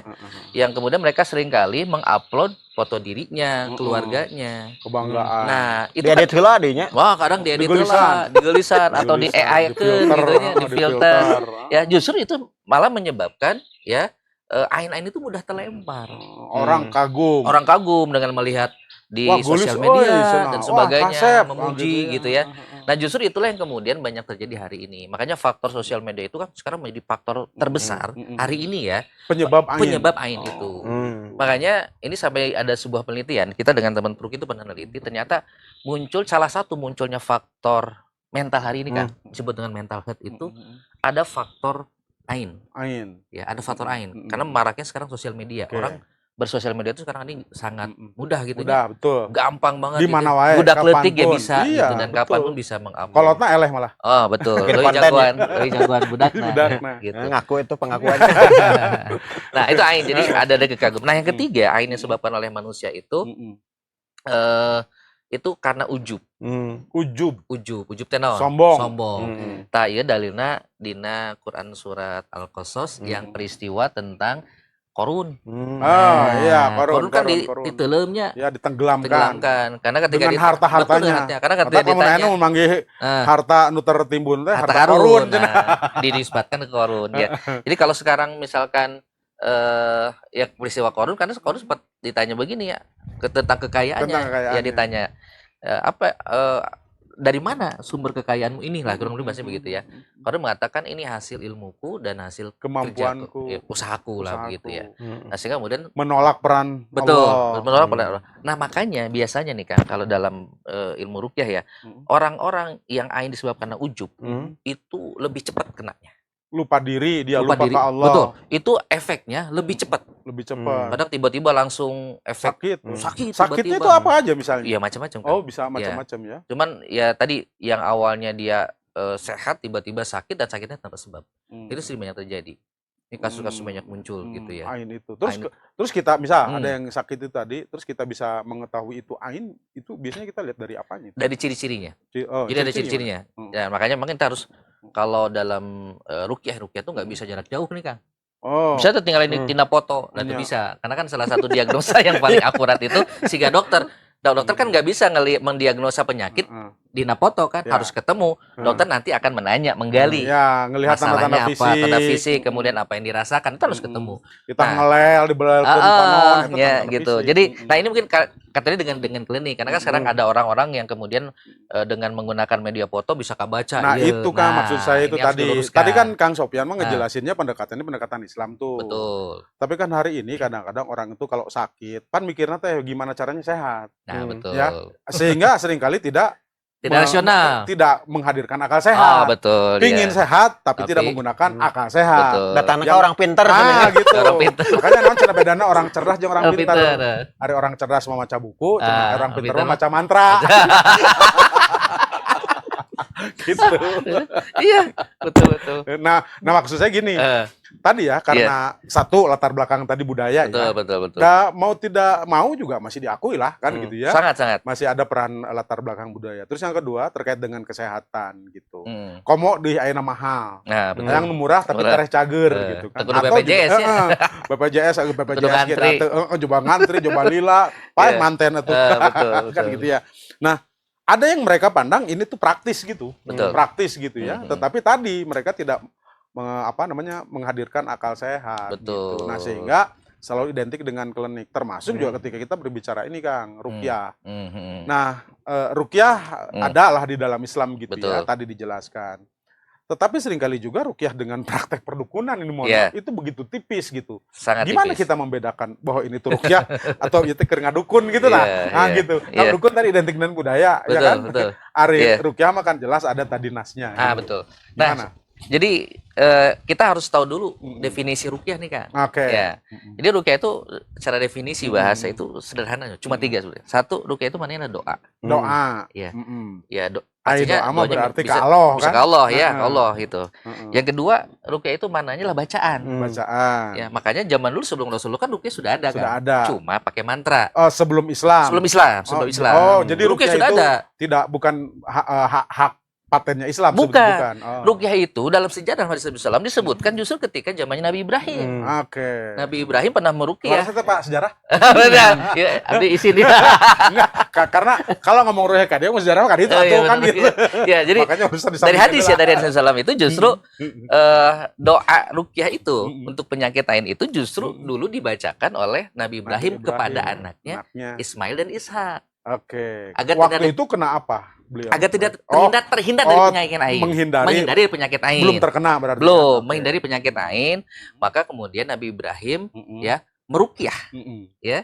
Speaker 2: yang kemudian mereka seringkali mengupload foto dirinya, keluarganya.
Speaker 1: Kebanggaan.
Speaker 2: Nah, itu
Speaker 4: Diedit
Speaker 2: kan,
Speaker 4: heula dinya.
Speaker 2: wah kadang diedit
Speaker 1: Digelisan.
Speaker 2: lah, digelisan atau di AI ke gitu ya, di filter. Ya, justru itu malah menyebabkan ya ain-ain itu mudah terlempar.
Speaker 1: Orang kagum.
Speaker 2: Orang kagum dengan melihat di
Speaker 1: Wah, gulis,
Speaker 2: sosial media
Speaker 1: cenah.
Speaker 2: dan
Speaker 1: Wah,
Speaker 2: sebagainya,
Speaker 1: kasep,
Speaker 2: memuji gitu ya. Nah, justru itulah yang kemudian banyak terjadi hari ini. Makanya faktor sosial media itu kan sekarang menjadi faktor terbesar hari ini ya,
Speaker 1: Penyebab ain.
Speaker 2: penyebab ain itu. Makanya ini sampai ada sebuah penelitian, kita dengan teman Pruk itu pernah neliti, ternyata salah satu munculnya faktor mental hari ini kan, disebut dengan mental health itu ada faktor ain.
Speaker 1: Ain.
Speaker 2: Ya, ada faktor ain. Karena maraknya sekarang sosial media.
Speaker 1: Oke.
Speaker 2: Orang bersosial media itu sekarang ini sangat mudah gitu ya.
Speaker 1: Udah, betul.
Speaker 2: Gampang banget
Speaker 1: Di mana
Speaker 2: gitu.
Speaker 1: wae,
Speaker 2: Budak letik ya
Speaker 1: kapanpun.
Speaker 2: bisa
Speaker 1: Iya,
Speaker 2: gitu dan
Speaker 1: betul.
Speaker 2: kapanpun bisa mengupload.
Speaker 1: Kolotna eleh malah.
Speaker 2: Oh, betul.
Speaker 4: Bikin
Speaker 2: Doi
Speaker 4: konten
Speaker 2: jagoan, doi jagoan budak
Speaker 1: Budakna.
Speaker 2: gitu.
Speaker 4: Ngaku itu pengakuan.
Speaker 2: Nah, itu ain. Jadi ada kekagum. Nah, yang ketiga, ain yang disebabkan oleh manusia itu karena ujub. Ujub teh naon?
Speaker 1: Sombong.
Speaker 2: Tah ieu dalilna dina Quran surat Al-Qasas yang peristiwa tentang Korun.
Speaker 1: Iya,
Speaker 2: Korun kan
Speaker 1: Korun.
Speaker 2: diteleumnya,
Speaker 1: Ya, ditenggelamkan.
Speaker 2: tenggelamkan. Karena ketika
Speaker 1: Dengan harta-hartanya.
Speaker 2: Karena ketika
Speaker 1: Karena kamu
Speaker 2: ditanya
Speaker 1: memanggih harta nu tertimbun teh
Speaker 2: harta
Speaker 1: harta
Speaker 2: karun,
Speaker 1: korun. cenah.
Speaker 2: dinisbatkan ke korun ya. Jadi kalau sekarang misalkan ya peristiwa korun, karena korun sempat ditanya begini ya tentang kekayaannya,
Speaker 1: Tentang kekayaannya.
Speaker 2: ya ditanya dari mana sumber kekayaanmu inilah kurang lebih bahasanya begitu ya. Korun mengatakan ini hasil ilmuku dan hasil
Speaker 1: Kemampuanku,
Speaker 2: kerjaku, usahaku lah begitu ya. Nah, sehingga kemudian
Speaker 1: menolak peran
Speaker 2: betul,
Speaker 1: Allah.
Speaker 2: menolak peran Allah. Nah, makanya biasanya nih Kang, kalau dalam ilmu ruqyah ya, orang-orang yang ain disebabkan karena ujub itu lebih cepat kenanya.
Speaker 1: Lupa diri, dia lupa
Speaker 2: Lupa diri.
Speaker 1: ke Allah.
Speaker 2: Betul. Itu efeknya lebih cepat.
Speaker 1: Lebih cepat.
Speaker 2: Kadang tiba-tiba langsung efek
Speaker 1: Sakit.
Speaker 2: sakit
Speaker 1: Sakitnya
Speaker 2: tiba-tiba.
Speaker 1: itu apa aja misalnya?
Speaker 2: Iya, macam-macam kan.
Speaker 1: Oh, bisa macam-macam ya.
Speaker 2: Cuman ya tadi yang awalnya dia sehat tiba-tiba sakit dan sakitnya tanpa sebab. Itu sering banyak terjadi. Ini kasus-kasus banyak muncul gitu ya.
Speaker 1: Ain itu. Terus kita ada yang sakit itu tadi, terus kita bisa mengetahui itu ain, itu biasanya kita lihat dari apanya?
Speaker 2: Dari ciri-cirinya.
Speaker 1: Oh,
Speaker 2: jadi ada ciri-cirinya. Ya, makanya mungkin kita harus kalau dalam ruqyah tuh nggak bisa jarak jauh nih Kang.
Speaker 1: Oh.
Speaker 2: Bisa tuh tinggalin di tina foto, nah itu bisa. Karena kan salah satu diagnosa yang paling akurat itu sehingga dokter kan nggak bisa mendiagnosa penyakit di foto kan, harus ketemu. Dokter nanti akan menanya, menggali.
Speaker 1: Ya, ngelihat
Speaker 2: masalahnya apa, tanda fisik, kemudian apa yang dirasakan, itu harus ketemu.
Speaker 1: Kita ngelel di belakang panon,
Speaker 2: ya gitu. Jadi, nah ini mungkin katanya dengan klinik, karena kan sekarang ada orang-orang yang kemudian dengan menggunakan media foto bisa kebaca.
Speaker 1: Nah, itu kan maksud saya itu tadi. Tadi kan Kang Sopyan mah ngejelasinnya pendekatan Islam tuh.
Speaker 2: Betul.
Speaker 1: Tapi kan hari ini kadang-kadang orang itu kalau sakit, pan mikirnya teh gimana caranya sehat.
Speaker 2: Nah, betul.
Speaker 1: Ya, sehingga seringkali tidak
Speaker 2: rasional,
Speaker 1: tidak menghadirkan akal sehat.
Speaker 2: Betul.
Speaker 1: Pingin sehat tapi tidak menggunakan akal sehat.
Speaker 4: Datangnya orang pinter
Speaker 1: gitu.
Speaker 2: Orang pinter.
Speaker 1: Makanya non cara bedana orang cerdas jeung orang pintar. Ada orang cerdas mau maca buku, orang pintar mau maca mantra. Gitu.
Speaker 2: Iya, betul.
Speaker 1: Nah maksud saya gini. Tadi ya karena satu latar belakang tadi budaya
Speaker 2: betul.
Speaker 1: Tidak mau juga masih diakui lah kan gitu ya.
Speaker 2: Sangat.
Speaker 1: Masih ada peran latar belakang budaya. Terus yang kedua terkait dengan kesehatan gitu. Komo di ayeuna mahal.
Speaker 2: Nah, betul.
Speaker 1: Yang murah tapi tareh cager gitu kan.
Speaker 2: Atau BPJS ya.
Speaker 1: BPJS gitu. Coba ngantri, coba lila, paling manten itu.
Speaker 2: Betul.
Speaker 1: Kan gitu ya. Nah, ada yang mereka pandang ini tuh praktis gitu.
Speaker 2: Betul.
Speaker 1: Praktis gitu ya. Tetapi tadi mereka tidak menghadirkan akal sehat.
Speaker 2: Betul.
Speaker 1: Gitu. Nah, sehingga selalu identik dengan klinik. Termasuk juga ketika kita berbicara ini Kang, ruqyah. Nah, ruqyah adalah di dalam Islam gitu ya, tadi dijelaskan. Tetapi seringkali juga ruqyah dengan praktek perdukunan ini itu begitu tipis gitu.
Speaker 2: Sangat
Speaker 1: gimana
Speaker 2: tipis.
Speaker 1: kita membedakan bahwa ini tuh ruqyah atau itu keur ngadukun gitu lah. Gitu. Kalau dukun tadi identik dengan budaya, ya kan?
Speaker 2: Betul.
Speaker 1: Ruqyah mah kan jelas ada tadi nasnya. Gitu.
Speaker 2: Betul.
Speaker 1: Gimana?
Speaker 2: Jadi kita harus tahu dulu definisi ruqyah nih Kang.
Speaker 1: Oke.
Speaker 2: Ya. Jadi ruqyah itu secara definisi bahasa itu sederhana, cuma 3 sebenarnya. Satu, ruqyah itu maknanya doa.
Speaker 1: Doa.
Speaker 2: Ya.
Speaker 1: Ya,
Speaker 2: Pastinya
Speaker 1: doa berarti ke Allah
Speaker 2: bisa
Speaker 1: kan?
Speaker 2: ke Allah ya, Allah gitu. Yang kedua, ruqyah itu maknanya lah bacaan.
Speaker 1: Bacaan.
Speaker 2: Ya, makanya zaman dulu sebelum Rasulullah kan ruqyah sudah ada
Speaker 1: Sudah
Speaker 2: kan.
Speaker 1: ada.
Speaker 2: Cuma pakai mantra.
Speaker 1: Oh, sebelum Islam.
Speaker 2: Sebelum Islam.
Speaker 1: Oh, jadi ruqyah
Speaker 2: sudah
Speaker 1: itu
Speaker 2: ada.
Speaker 1: bukan hak patennya Islam.
Speaker 2: Bukan. Ruqyah itu dalam sejarah hadis Nabi SAW disebutkan justru ketika zamannya Nabi Ibrahim.
Speaker 1: Oke.
Speaker 2: Nabi Ibrahim pernah meruqyah.
Speaker 1: Maksudnya Pak sejarah?
Speaker 2: Benar. Ya, abdi isi dia.
Speaker 1: Enggak, karena kalau ngomong ruqyah kan dia mau sejarah kan itu kan gitu.
Speaker 2: Ya, jadi
Speaker 1: makanya harus
Speaker 2: dari hadis dari Nabi SAW itu justru doa ruqyah itu untuk penyakit ain itu justru dulu dibacakan oleh Nabi Ibrahim kepada anaknya Ismail dan Ishak.
Speaker 1: Oke.
Speaker 2: Waktu
Speaker 1: itu kena apa? Beliau.
Speaker 2: Agar tidak terhindar dari penyakit ain. Menghindari penyakit ain.
Speaker 1: Belum terkena berarti.
Speaker 2: Belum, menghindari penyakit ain, maka kemudian Nabi Ibrahim ya meruqyah. Ya.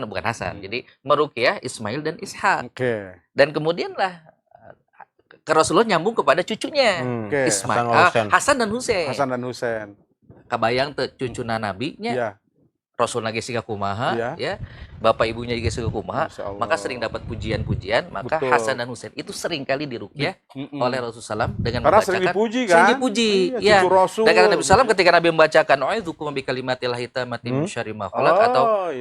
Speaker 2: Bukan Hasan. Jadi meruqyah Ismail dan Ishak.
Speaker 1: Oke.
Speaker 2: Dan kemudianlah ke Rasulullah nyambung kepada cucunya. Ismail, Hasan dan Husain. Kabayang teu cucuna nabinya.
Speaker 1: Iya.
Speaker 2: Rasul lagi siga kumaha, ya. Bapak ibunya juga siga kumaha, maka sering dapat pujian-pujian, maka Hasan dan Husain itu sering kali diruqyah oleh Rasulullah SAW dengan
Speaker 1: karena
Speaker 2: membacakan.
Speaker 1: sering dipuji kan?
Speaker 2: Sering dipuji,
Speaker 1: ya.
Speaker 2: Dan kata Nabi SAW ketika Nabi membacakan "A'udzukum bikalimatil hitamati min syarri ma khalaq" atau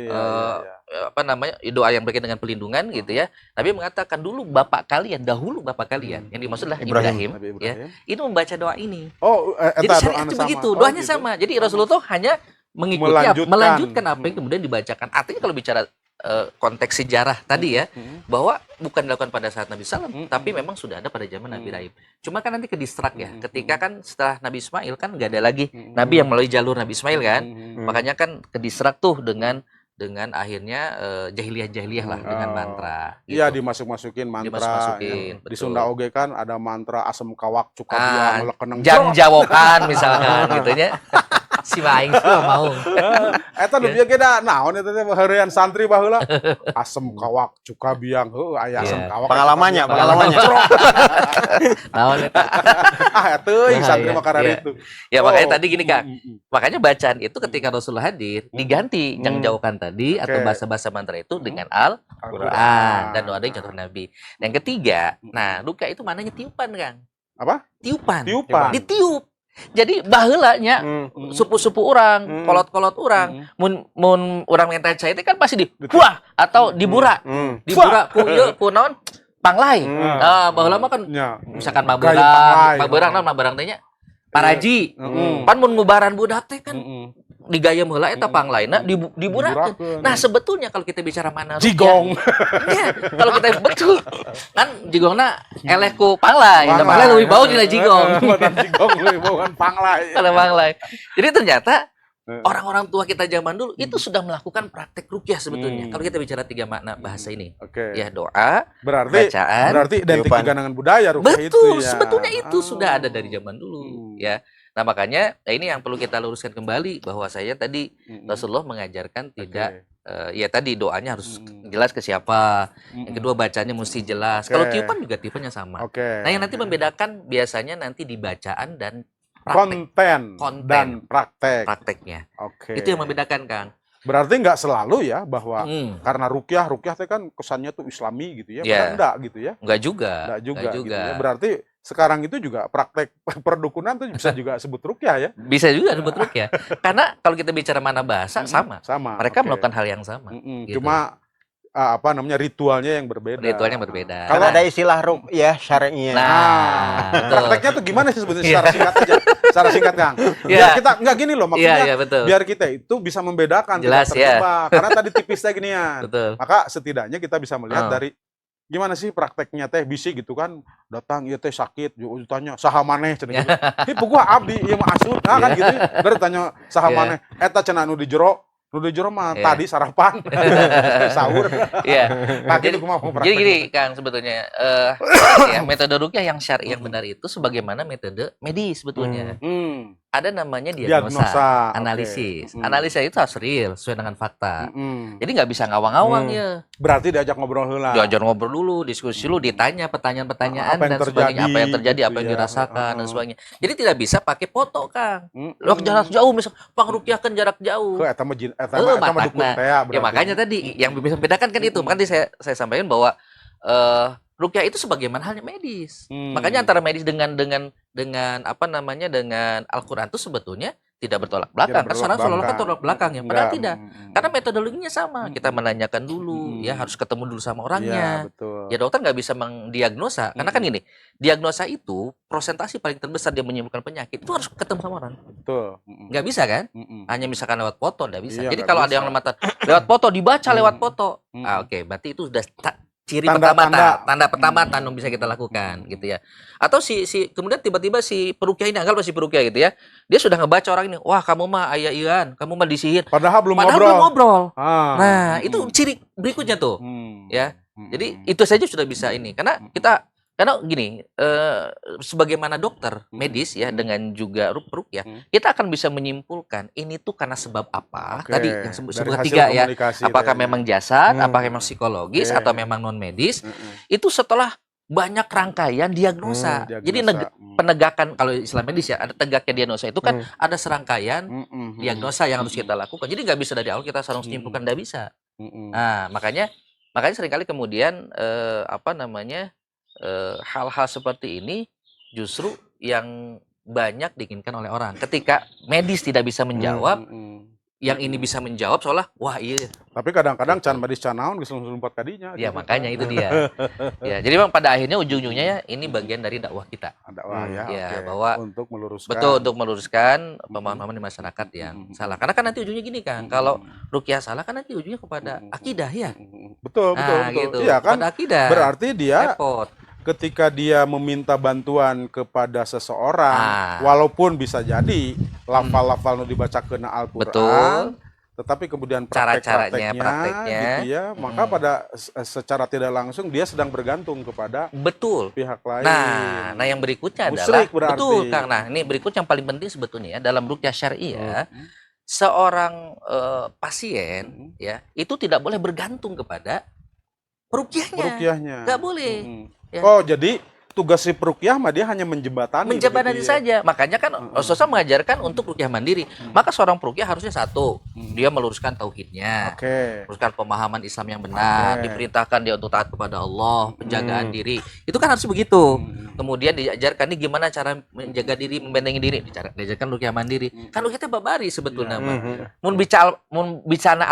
Speaker 2: doa yang berkaitan dengan pelindungan gitu ya. Nabi mengatakan dahulu bapak kalian, yang dimaksudlah Ibrahim, ya. Itu membaca doa ini. Jadi syariat itu begitu, doanya sama. Jadi Rasulullah hanya melanjutkan apa yang kemudian dibacakan. Artinya kalau bicara konteks sejarah tadi ya, bahwa bukan dilakukan pada saat Nabi SAW, tapi memang sudah ada pada zaman Nabi Ibrahim. Cuma kan nanti kedistrak ya, ketika kan setelah Nabi Ismail kan nggak ada lagi Nabi yang melalui jalur Nabi Ismail kan, makanya kan kedistrak tuh dengan dengan akhirnya jahiliyah lah dengan mantra.
Speaker 1: Iya,
Speaker 2: Gitu.
Speaker 1: dimasuk-masukin mantra.
Speaker 2: Dimasuk-masukin,
Speaker 1: Di
Speaker 2: betul.
Speaker 1: Sunda oge kan ada mantra asem kawak cuka biang lekeneng
Speaker 2: jang jawokan misalkan gitu nya. Si maing sih mau.
Speaker 1: Eta nu bieu ge da naon eta teh heurean santri baheula. Asem kawak cuka biang. Heuh aya asem
Speaker 2: Iya.
Speaker 1: kawak.
Speaker 4: Pengalamannya.
Speaker 2: Naon eta?
Speaker 1: Ah teuing santri
Speaker 2: Iya,
Speaker 1: mah karena
Speaker 2: iya.
Speaker 1: itu.
Speaker 2: Ya makanya
Speaker 1: Oh.
Speaker 2: tadi gini Kang. Makanya bacaan itu ketika Rasulullah hadir diganti jang jauhkan tadi atau
Speaker 1: Oke.
Speaker 2: bahasa-bahasa mantra itu dengan Al-Qur'an dan doa yang contoh Nabi. Yang ketiga, nah ruqyah itu mananya tiupan Kang.
Speaker 1: Apa?
Speaker 2: Tiupan.
Speaker 1: Tiupan.
Speaker 2: Ditiup. Jadi baheulanya sepupu-sepupu orang, kolot-kolot orang, mun urang minta cai itu kan pasti wah atau dibura. Dibura ku ieu ku naon? Panglai. Nah, baheula mah kan
Speaker 1: Nya.
Speaker 2: misalkan
Speaker 1: Gaya panglai.
Speaker 2: maberang teh nya paraji. Pan mun ngubaran budak teh kan digayem heula eta panglaina diburakeun. Nah, sebetulnya kalau kita bicara mana
Speaker 1: Jigong.
Speaker 2: ya, kalau kita betul kan jigongna eleh ku panglai, da panglai leuwih bau dina jigong.
Speaker 1: Matan jigong leuwih bauan panglai.
Speaker 2: Kalau panglai. Jadi ternyata orang-orang tua kita zaman dulu itu sudah melakukan praktek ruqyah sebetulnya. Kalau kita bicara 3 makna bahasa ini.
Speaker 1: Oke.
Speaker 2: Ya doa,
Speaker 1: Berarti
Speaker 2: bacaan,
Speaker 1: identik
Speaker 4: tiupan.
Speaker 1: juga dengan budaya ruqyah itu
Speaker 2: betul,
Speaker 1: ya.
Speaker 2: sebetulnya itu sudah ada dari zaman dulu, ya. Nah makanya ini yang perlu kita luruskan kembali bahwa saya tadi Rasulullah mengajarkan tidak ya tadi doanya harus jelas ke siapa. Yang kedua bacanya mesti jelas.
Speaker 1: Oke.
Speaker 2: Kalau tiupan juga tipenya sama.
Speaker 1: Oke.
Speaker 2: Nah yang nanti membedakan biasanya nanti di bacaan dan praktek,
Speaker 1: konten dan
Speaker 2: prakteknya.
Speaker 1: Oke.
Speaker 2: Itu yang membedakan Kang.
Speaker 1: Berarti nggak selalu ya bahwa
Speaker 2: Hmm,
Speaker 1: karena ruqyah teh kan kesannya tuh Islami gitu ya.
Speaker 2: Iya.
Speaker 1: Padahal enggak gitu ya.
Speaker 2: enggak juga.
Speaker 1: Enggak juga,
Speaker 2: Enggak
Speaker 1: gitu
Speaker 2: juga.
Speaker 1: ya. Berarti sekarang itu juga praktek perdukunan tuh bisa juga sebut ruqyah ya.
Speaker 2: Bisa juga disebut ruqyah. Karena kalau kita bicara mana bahasa sama.
Speaker 1: Sama.
Speaker 2: Mereka
Speaker 1: oke.
Speaker 2: melakukan hal yang sama. Gitu.
Speaker 1: Cuma apa namanya ritualnya yang berbeda.
Speaker 2: Ritualnya berbeda.
Speaker 4: Kalau ada istilah ruqyah syar'iyah.
Speaker 2: Nah, betul.
Speaker 1: prakteknya tuh gimana sih sebetulnya secara singkat aja. Secara singkat Kang.
Speaker 2: Iya.
Speaker 1: Biar kita enggak gini loh
Speaker 2: Iya,
Speaker 1: maksudnya.
Speaker 2: iya betul.
Speaker 1: Biar kita itu bisa membedakan
Speaker 2: Jelas,
Speaker 1: tidak
Speaker 2: ya.
Speaker 1: terjebak. Karena tadi tipisnya ginian.
Speaker 2: Betul.
Speaker 1: Maka setidaknya kita bisa melihat
Speaker 2: Oh.
Speaker 1: dari gimana sih prakteknya teh bisi gitu kan datang ieu teh sakit yo tanya saha maneh cenah gitu. Hi puguh abdi ieu mah asut nah kan gitu. Dari tanya saha
Speaker 2: Iya.
Speaker 1: maneh eta cenah nu di jero mah
Speaker 2: Iya.
Speaker 1: tadi sarapan sahur.
Speaker 2: Iya.
Speaker 1: Nah
Speaker 2: Jadi,
Speaker 1: gitu kumaha
Speaker 2: jadi gini
Speaker 1: prakteknya.
Speaker 2: Kang sebetulnya ya, metode ruqyah yang syar'i yang benar itu sebagaimana metode medis sebetulnya. Ada namanya diagnosa,
Speaker 1: Diagnosa, oke.
Speaker 2: analisis. Analisa itu harus real sesuai dengan fakta.
Speaker 1: Mm-mm.
Speaker 2: Jadi nggak bisa ngawang-ngawang ya.
Speaker 1: Berarti diajak ngobrol heula.
Speaker 2: Diajar ngobrol dulu, diskusi dulu, ditanya pertanyaan-pertanyaan
Speaker 1: Apa yang
Speaker 2: dan sebagainya, apa yang
Speaker 1: terjadi,
Speaker 2: terjadi, apa
Speaker 1: gitu
Speaker 2: yang
Speaker 1: ya.
Speaker 2: dirasakan dan sebagainya. Jadi tidak bisa pakai foto, Kang.
Speaker 1: Mm-mm.
Speaker 2: Lo jarak jauh misal pangruqyahkeun jarak jauh.
Speaker 1: Heuh, eta mah eta mah dukun teh ya
Speaker 2: Ya
Speaker 1: berarti.
Speaker 2: makanya tadi yang bisa membedakan kan itu. Makanya saya sampaikan bahwa ruqyah itu sebagaimana halnya medis. Makanya antara medis dengan apa namanya dengan Al-Qur'an itu sebetulnya tidak bertolak belakang. Kan sekarang seolah-olah kan tolak belakang ya. Padahal tidak. Karena metodologinya sama. Kita menanyakan dulu, ya harus ketemu dulu sama
Speaker 1: Iya,
Speaker 2: orangnya.
Speaker 1: betul.
Speaker 2: Ya dokter nggak bisa mendiagnosa. Karena kan gini, diagnosa itu prosentasi paling terbesar dia menyembuhkan penyakit itu harus ketemu sama orang.
Speaker 1: Betul.
Speaker 2: Nggak bisa kan?
Speaker 1: Mm-mm.
Speaker 2: Hanya misalkan lewat foto nggak bisa.
Speaker 1: Iya,
Speaker 2: Jadi
Speaker 1: nggak
Speaker 2: kalau ada
Speaker 1: bisa.
Speaker 2: yang lematan lewat foto dibaca lewat foto.
Speaker 1: Hmm.
Speaker 2: Ah, oke, berarti itu sudah ciri
Speaker 1: Tanda-tanda.
Speaker 2: tanda pertama yang bisa kita lakukan gitu ya. Atau si kemudian tiba-tiba si peruqyah ini anggaplah si peruqyah gitu ya. Dia sudah ngebaca orang ini, wah kamu mah aya ieuan, kamu mah disihir.
Speaker 1: Padahal belum
Speaker 2: Padahal
Speaker 1: ngobrol.
Speaker 2: belum ngobrol.
Speaker 1: Ah.
Speaker 2: Nah, itu ciri berikutnya tuh. Ya. Jadi itu saja sudah bisa ini. Karena gini, sebagaimana dokter medis ya dengan juga peruqyah, kita akan bisa menyimpulkan ini tuh karena sebab apa.
Speaker 1: Oke,
Speaker 2: Tadi yang
Speaker 1: dari
Speaker 2: sebut
Speaker 1: hasil
Speaker 2: tiga ya.
Speaker 1: komunikasi
Speaker 2: Apakah
Speaker 1: tadi.
Speaker 2: memang jasad, apakah memang psikologis
Speaker 1: Oke.
Speaker 2: atau memang non medis?
Speaker 1: Mm-mm.
Speaker 2: Itu setelah banyak rangkaian diagnosa. Jadi
Speaker 1: Diagnosa.
Speaker 2: penegakan kalau istilah medis ya, ada tegaknya diagnosa itu kan ada serangkaian
Speaker 1: Mm-mm.
Speaker 2: diagnosa yang harus kita lakukan. Jadi nggak bisa dari awal kita langsung menyimpulkan, nggak bisa.
Speaker 1: Mm-mm.
Speaker 2: Nah, makanya seringkali kemudian hal-hal seperti ini justru yang banyak diinginkan oleh orang. Ketika medis tidak bisa menjawab,
Speaker 1: Mm-mm.
Speaker 2: yang ini bisa menjawab seolah wah iya.
Speaker 1: Tapi kadang-kadang can medis can naon geus lompat kadinya.
Speaker 2: Ya
Speaker 1: gitu.
Speaker 2: makanya itu dia. Ya, jadi memang pada akhirnya ujung-ujungnya ya ini bagian dari dakwah kita.
Speaker 1: Ada wah ya.
Speaker 2: Ya,
Speaker 1: oke.
Speaker 2: bahwa
Speaker 1: untuk meluruskan.
Speaker 2: Betul, untuk meluruskan pemahaman di masyarakat yang salah. Karena kan nanti ujungnya gini kan, kalau ruqyah salah kan nanti ujungnya kepada akidah ya.
Speaker 1: Betul, betul,
Speaker 2: Nah,
Speaker 1: betul.
Speaker 2: gitu.
Speaker 1: Iya kan?
Speaker 2: Kepada akidah.
Speaker 1: Berarti dia
Speaker 2: Repot.
Speaker 1: ketika dia meminta bantuan kepada seseorang,
Speaker 2: Ah.
Speaker 1: walaupun bisa jadi lafal-lafal nu dibacakeun Al-Qur'an,
Speaker 2: Betul.
Speaker 1: tetapi kemudian
Speaker 2: Cara-caranya,
Speaker 1: prakteknya
Speaker 2: prakteknya.
Speaker 1: gitu ya, maka pada secara tidak langsung dia sedang bergantung kepada
Speaker 2: Betul.
Speaker 1: pihak lain.
Speaker 2: Nah yang berikutnya adalah
Speaker 1: Musyrik berarti.
Speaker 2: betul Kang. Nah, ini berikut yang paling penting sebetulnya ya dalam ruqyah syariah, seorang pasien ya itu tidak boleh bergantung kepada peruqyahnya.
Speaker 1: Peruqyahnya.
Speaker 2: Nggak boleh. Ya.
Speaker 1: Oh, jadi tugas si peruqyah mah dia hanya menjembatani.
Speaker 2: Menjembatani
Speaker 1: begitu
Speaker 2: saja. Makanya kan Rasulullah mengajarkan untuk ruqyah mandiri. Maka seorang peruqyah harusnya satu, dia meluruskan tauhidnya.
Speaker 1: Oke.
Speaker 2: Meluruskan pemahaman Islam yang benar, diperintahkan dia untuk taat kepada Allah, penjagaan diri. Itu kan harus begitu. Kemudian diajarkan nih gimana cara menjaga diri, membentengi diri. Diajarkan ruqyah mandiri. Kan ruqyah itu babari sebetulnya. Mun bicara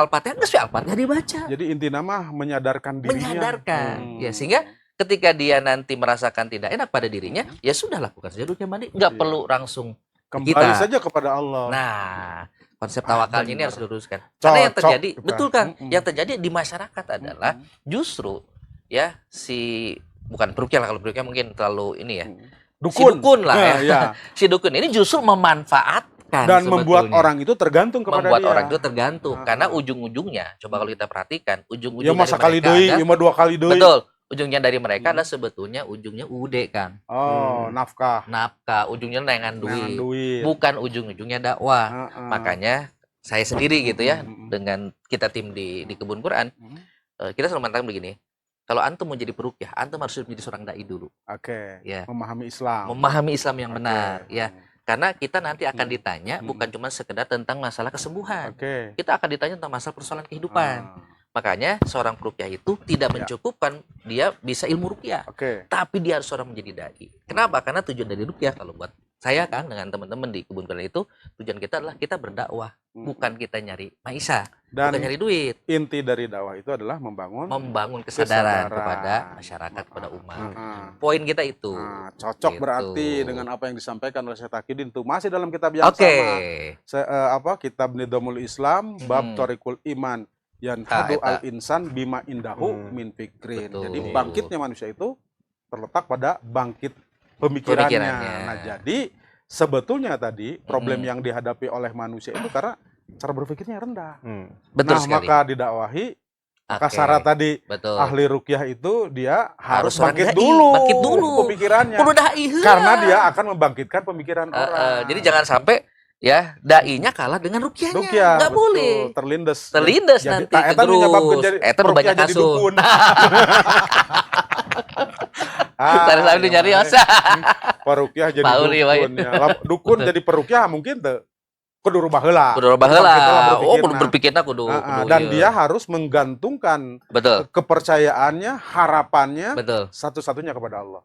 Speaker 2: Al-Fatihah, geus Al-Fatihah dibaca.
Speaker 1: Jadi inti nama menyadarkan dirinya.
Speaker 2: Menyadarkan. Ya, sehingga ketika dia nanti merasakan tidak enak pada dirinya, ya sudah lakukan saja ruqyah mandiri, nggak perlu langsung
Speaker 1: kembali saja kepada Allah.
Speaker 2: Nah, konsep tawakalnya ini harus diluruskan. Karena yang terjadi, betul kan? Yang terjadi di masyarakat adalah justru ya bukan peruqyah lah, kalau peruqyah mungkin terlalu ini ya. Si dukun lah ya. Si dukun ini justru memanfaatkan
Speaker 1: dan
Speaker 2: sebetulnya.
Speaker 1: membuat orang itu tergantung kepada
Speaker 2: membuat
Speaker 1: dia.
Speaker 2: orang itu tergantung karena ujung-ujungnya coba kalau kita perhatikan ujung-ujung
Speaker 1: ya masa
Speaker 2: dari
Speaker 1: kali
Speaker 2: mereka
Speaker 1: deui, ya mah 2 kali deui.
Speaker 2: betul. Ujungnya dari mereka adalah sebetulnya ujungnya UUD kan.
Speaker 1: Nafkah.
Speaker 2: Ujungnya nengan duit. Bukan ujung-ujungnya dakwah. Makanya saya sendiri gitu ya dengan kita tim di Kebun Quran, kita selalu mengatakan begini. Kalau antum mau jadi peruqyah, antum harus menjadi seorang dai dulu.
Speaker 1: Oke.
Speaker 2: Ya.
Speaker 1: Memahami Islam.
Speaker 2: Memahami Islam yang benar, ya. Karena kita nanti akan ditanya bukan cuma sekedar tentang masalah kesembuhan. Kita akan ditanya tentang masalah persoalan kehidupan. Makanya seorang peruqyah itu tidak mencukupkan dia bisa ilmu ruqyah. Tapi dia harus seorang menjadi dai. Kenapa? Karena tujuan dari ruqyah kalau buat saya kan dengan teman-teman di Kebun Quran itu tujuan kita adalah kita berdakwah, bukan kita nyari maisha, bukan nyari duit.
Speaker 1: Inti dari dakwah itu adalah membangun
Speaker 2: kesadaran kepada masyarakat, kepada umat. Poin kita itu.
Speaker 1: Cocok gitu. Berarti dengan apa yang disampaikan oleh Syekh Taqiyuddin itu masih dalam kitab yang sama. Kitab Nidhamul Islam bab Thariqul Iman yanhadu al-insan bima indahu min fikrin. Jadi bangkitnya manusia itu terletak pada bangkit pemikirannya. Nah, jadi sebetulnya tadi problem yang dihadapi oleh manusia itu karena cara berpikirnya rendah.
Speaker 2: Betul sekali.
Speaker 1: Maka didakwahi, maka syarat tadi ahli ruqyah itu dia harus bangkit dulu pemikirannya. Karena dia akan membangkitkan pemikiran orang.
Speaker 2: Jadi jangan sampai ya dai-nya kalah dengan ruqyahnya. Nggak boleh.
Speaker 1: Terlindes
Speaker 2: nanti terus. Eta banyak kasus. Tarik nyari osa.
Speaker 1: Peruqyah jadi dukun ya. Dukun jadi peruqyah mungkin tuh kudu rubah heula. Kudu berpikirna kudu. Dan dia harus menggantungkan kepercayaannya, harapannya satu-satunya kepada Allah.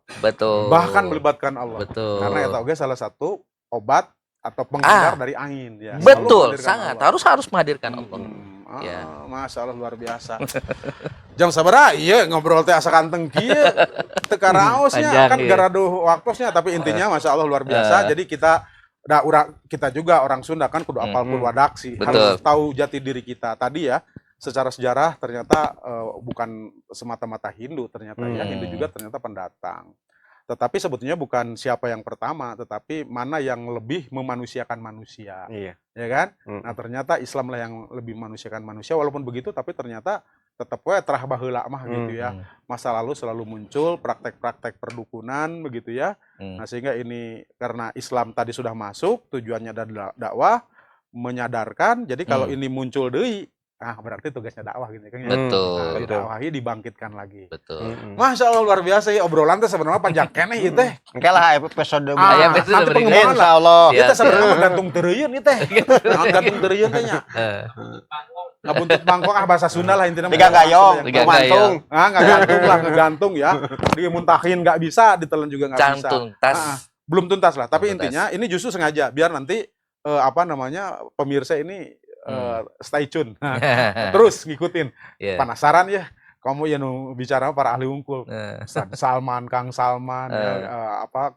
Speaker 1: Bahkan melibatkan Allah. Karena eta oge salah satu obat atau penghindar dari angin ya.
Speaker 2: Betul, sangat Allah. harus menghadirkan Allah. Ya.
Speaker 1: Masya Allah luar biasa. Jam sabaraha ieu ngobrol teh asa kanteng kieu. Teu karaosnya kan garaduh waktosnya tapi intinya Masya Allah luar biasa. Jadi kita juga orang Sunda kan kudu apal purwadaksi. Harus tahu jati diri kita. Tadi ya secara sejarah ternyata bukan semata-mata Hindu ternyata ya. Hindu juga ternyata pendatang. Tetapi sebetulnya bukan siapa yang pertama, tetapi mana yang lebih memanusiakan manusia, ya kan? Nah ternyata Islam lah yang lebih memanusiakan manusia. Walaupun begitu, tapi ternyata tetap terah baheula mah gitu ya. Masa lalu selalu muncul praktek-praktek perdukunan begitu ya. Nah sehingga ini karena Islam tadi sudah masuk, tujuannya adalah dakwah, menyadarkan. Jadi kalau ini muncul deui, berarti tugasnya dakwah gitu kan ya.
Speaker 2: Betul.
Speaker 1: Didakwahi dibangkitkan lagi.
Speaker 2: Betul.
Speaker 1: Masya Allah luar biasa ya obrolan teh sebenarnya panjang keneh ieu teh.
Speaker 4: Engke lah episode
Speaker 1: nanti pengembangan lah.
Speaker 4: Insyaallah.
Speaker 1: Kita sebenarnya gantung teureun ieu teh. Gantung teureun teh nya. Ngabuntut bangkok bahasa Sunda lah intinya.
Speaker 4: Tiga gayong, gantung.
Speaker 1: Enggak gantung lah, ngegantung ya. Dimuntahin enggak bisa, ditelan juga enggak bisa. Belum tuntas lah, tapi intinya ini justru sengaja biar nanti pemirsa ini stay tune. Terus ngikutin. Penasaran ya. Kamu yang bicara para ahli unggul. Salman, Kang Salman,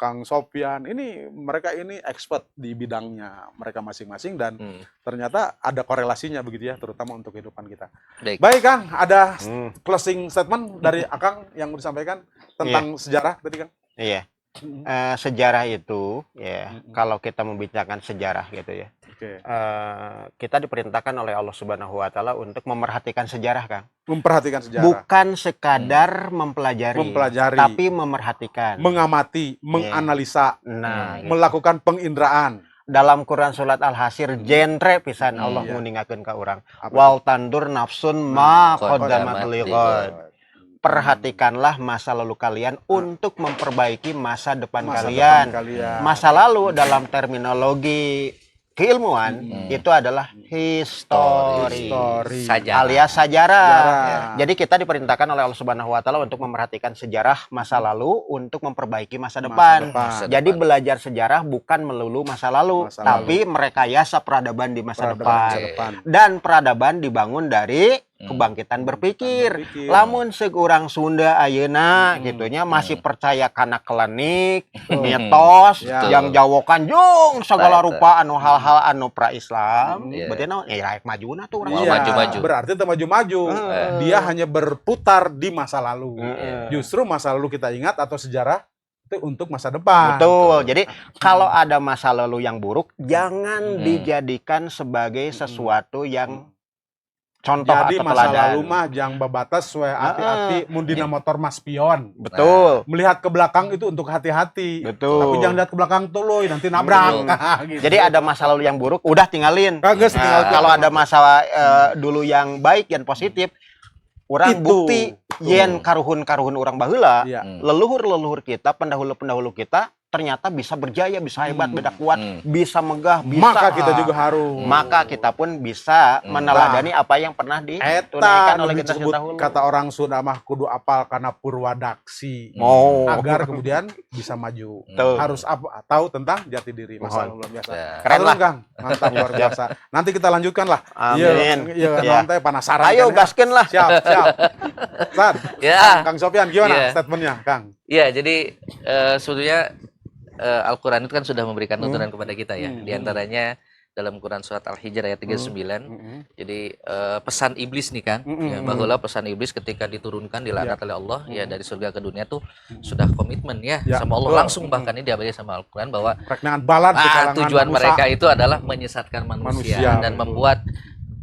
Speaker 1: Kang Sopyan. Mereka ini expert di bidangnya mereka masing-masing dan ternyata ada korelasinya begitu ya, terutama untuk kehidupan kita. Baik Kang, ada closing statement dari Akang yang mau disampaikan tentang sejarah tadi Kang?
Speaker 4: Iya. sejarah itu ya, kalau kita membicarakan sejarah gitu ya,
Speaker 1: Oke.
Speaker 4: kita diperintahkan oleh Allah Subhanahu wa taala untuk memerhatikan sejarah, Kang.
Speaker 1: Memperhatikan sejarah,
Speaker 4: Bukan sekadar mempelajari,
Speaker 1: mempelajari,
Speaker 4: tapi memerhatikan.
Speaker 1: mengamati, menganalisa,
Speaker 4: Nah, gitu.
Speaker 1: melakukan penginderaan.
Speaker 4: Dalam Quran surat Al-Hasyr genre pisan Allah
Speaker 1: Iya.
Speaker 4: nguningakeun ka urang.
Speaker 1: Apa
Speaker 4: Wal tandur nafsun ma
Speaker 2: qaddamat
Speaker 4: qaddamat
Speaker 2: lighad.
Speaker 4: lighad. Perhatikanlah masa lalu kalian untuk memperbaiki masa depan
Speaker 1: Masa
Speaker 4: kalian.
Speaker 1: depan kalian.
Speaker 4: Masa lalu dalam terminologi keilmuan itu adalah history,
Speaker 1: Story.
Speaker 2: Sajarah.
Speaker 4: alias sejarah.
Speaker 1: Sejarah.
Speaker 4: Jadi kita diperintahkan oleh Allah Subhanahu wa taala untuk memperhatikan sejarah masa lalu untuk memperbaiki masa depan.
Speaker 2: Masa
Speaker 4: Jadi
Speaker 2: depan.
Speaker 4: belajar sejarah bukan melulu masa lalu,
Speaker 1: Masa
Speaker 4: tapi merekayasa peradaban di masa
Speaker 1: Peradaban
Speaker 4: depan.
Speaker 1: masa depan.
Speaker 4: Dan peradaban dibangun dari kebangkitan berpikir.
Speaker 1: Berpikir.
Speaker 4: Lamun seug urang Sunda ayeuna gitunya masih
Speaker 2: Hmm.
Speaker 4: percaya kana klenik, mitos,
Speaker 1: Ya.
Speaker 4: yang jawokan jeung segala
Speaker 2: Eta.
Speaker 4: rupa anu hal-hal anu pra-Islam.
Speaker 1: Iya.
Speaker 4: Berarti naon? Raek majuna tuh urang.
Speaker 2: Mau
Speaker 1: Iya,
Speaker 2: maju-maju.
Speaker 1: berarti itu maju-maju. Dia hanya berputar di masa lalu. Justru masa lalu kita ingat atau sejarah itu untuk masa depan.
Speaker 4: Betul. Jadi kalau ada masa lalu yang buruk, jangan
Speaker 2: Hmm.
Speaker 4: dijadikan sebagai sesuatu yang contoh
Speaker 1: Jadi
Speaker 4: atau
Speaker 1: masa
Speaker 4: teladan.
Speaker 1: lalu mah jang babatas we hati-hati mun dina motor mas pion.
Speaker 4: Betul.
Speaker 1: Melihat ke belakang itu untuk hati-hati.
Speaker 4: Betul.
Speaker 1: Tapi jangan lihat ke belakang tuh loh, nanti nabrak. Gitu.
Speaker 4: Jadi ada masa lalu yang buruk, udah tinggalin.
Speaker 1: Kagak
Speaker 4: Nah,
Speaker 1: tinggal
Speaker 4: kalau ada masa dulu yang baik yang positif, orang
Speaker 1: Itu.
Speaker 4: bukti yen karuhun-karuhun orang baheula,
Speaker 1: Iya.
Speaker 4: leluhur-leluhur kita, pendahulu-pendahulu kita ternyata bisa berjaya, bisa hebat, beda kuat, bisa megah, bisa
Speaker 1: Maka kita juga harus.
Speaker 4: maka kita pun bisa meneladani apa yang pernah ditunaikan
Speaker 1: Eta
Speaker 4: oleh
Speaker 1: nu
Speaker 4: generasi
Speaker 1: disebut
Speaker 4: dahulu.
Speaker 1: kata orang Sunda mah kudu apal karena purwadaksi.
Speaker 4: Oh.
Speaker 1: Agar kemudian bisa maju.
Speaker 4: Betul.
Speaker 1: Harus tahu tentang jati diri. Masa
Speaker 4: Mohon.
Speaker 1: luar biasa.
Speaker 2: Ya.
Speaker 4: Keren lah.
Speaker 1: Kang. Mantap luar biasa. Nanti kita lanjutkan lah.
Speaker 4: Amin.
Speaker 1: Iya,
Speaker 4: Ya.
Speaker 1: nanti penasaran.
Speaker 4: Ayo
Speaker 1: kan, ya?
Speaker 4: gaskeun lah.
Speaker 1: Siap, siap. San,
Speaker 2: Ya.
Speaker 1: Kang Sofyan gimana
Speaker 2: Iya.
Speaker 1: statementnya, Kang?
Speaker 2: Iya, jadi sebetulnya Al-Quran itu kan sudah memberikan tuntunan kepada kita ya. Di antaranya dalam Quran surat Al-Hijr ayat 39. Jadi pesan iblis nih Kang, ya, bahwa pesan iblis ketika diturunkan dilaknat oleh Allah ya dari surga ke dunia tuh sudah komitmen ya,
Speaker 1: Ya,
Speaker 2: sama Allah
Speaker 1: betul.
Speaker 2: langsung, bahkan ini diabadi sama Al-Quran bahwa
Speaker 1: Rek dengan balan di kalangan
Speaker 2: tujuan
Speaker 1: manusia.
Speaker 2: mereka itu adalah menyesatkan manusia,
Speaker 1: Manusia,
Speaker 2: dan
Speaker 1: betul.
Speaker 2: membuat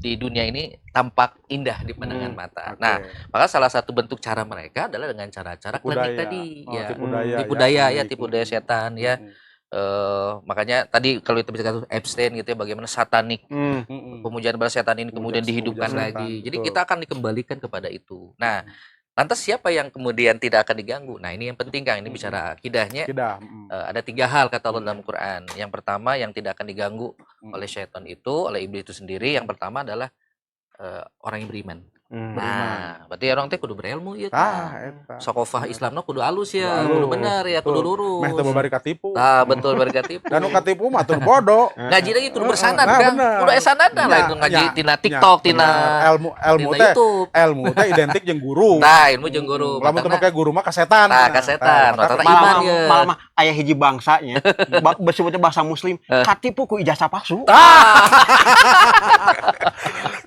Speaker 2: di dunia ini tampak indah di pandangan mata.
Speaker 1: Oke.
Speaker 2: Nah, maka salah satu bentuk cara mereka adalah dengan cara-cara
Speaker 1: Tipu
Speaker 2: klinik
Speaker 1: daya.
Speaker 2: tadi,
Speaker 1: Oh,
Speaker 2: ya.
Speaker 1: tipu daya,
Speaker 2: Tipu
Speaker 1: ya.
Speaker 2: daya ya,
Speaker 1: Klinik.
Speaker 2: tipu daya setan ya. Makanya tadi kalau kita bicara Epstein gitu ya, bagaimana satanik pemujaan balas setan ini kemudian dihidupkan
Speaker 1: Pemujaan
Speaker 2: lagi.
Speaker 1: setan,
Speaker 2: Jadi
Speaker 1: betul.
Speaker 2: kita akan dikembalikan kepada itu. Nah, lantas siapa yang kemudian tidak akan diganggu? Nah, ini yang penting Kang, ini bicara akidahnya.
Speaker 1: Tidak.
Speaker 2: Ada 3 hal kata Allah dalam Quran. Yang pertama yang tidak akan diganggu oleh syaitan itu, oleh iblis itu sendiri. Yang pertama adalah orang yang beriman. Nah, berarti orang teh kudu berilmu ya
Speaker 1: Eta.
Speaker 2: Sokofah Islamna kudu alus ya,
Speaker 1: Kudu
Speaker 2: kudu
Speaker 1: alus,
Speaker 2: benar ya, kudu
Speaker 1: betul.
Speaker 2: lurus.
Speaker 1: Meh teu babari katipu.
Speaker 2: Nah, betul berkatipu.
Speaker 1: Dan nu katipu mah tur bodoh.
Speaker 2: Ngaji lagi kudu bersanad
Speaker 1: Nah,
Speaker 2: kan.
Speaker 1: bener.
Speaker 2: Kudu sanadna lah itu ngaji
Speaker 1: Nya,
Speaker 2: tina
Speaker 1: nya,
Speaker 2: TikTok, tina
Speaker 1: bener. ilmu
Speaker 2: tina
Speaker 1: teh
Speaker 2: YouTube.
Speaker 1: ilmu teh identik jeung guru.
Speaker 2: Nah, ilmu jeung guru.
Speaker 1: Lamun teu
Speaker 2: Matangna-
Speaker 1: make guru mah kasetan.
Speaker 2: Nah, kasetan.
Speaker 1: Nah,
Speaker 2: Rata-rata
Speaker 1: maka-
Speaker 2: iman
Speaker 4: Malah
Speaker 2: ya.
Speaker 4: malah mah aya hiji bangsanya bersebutnya bahasa muslim katipu ku ijazah palsu.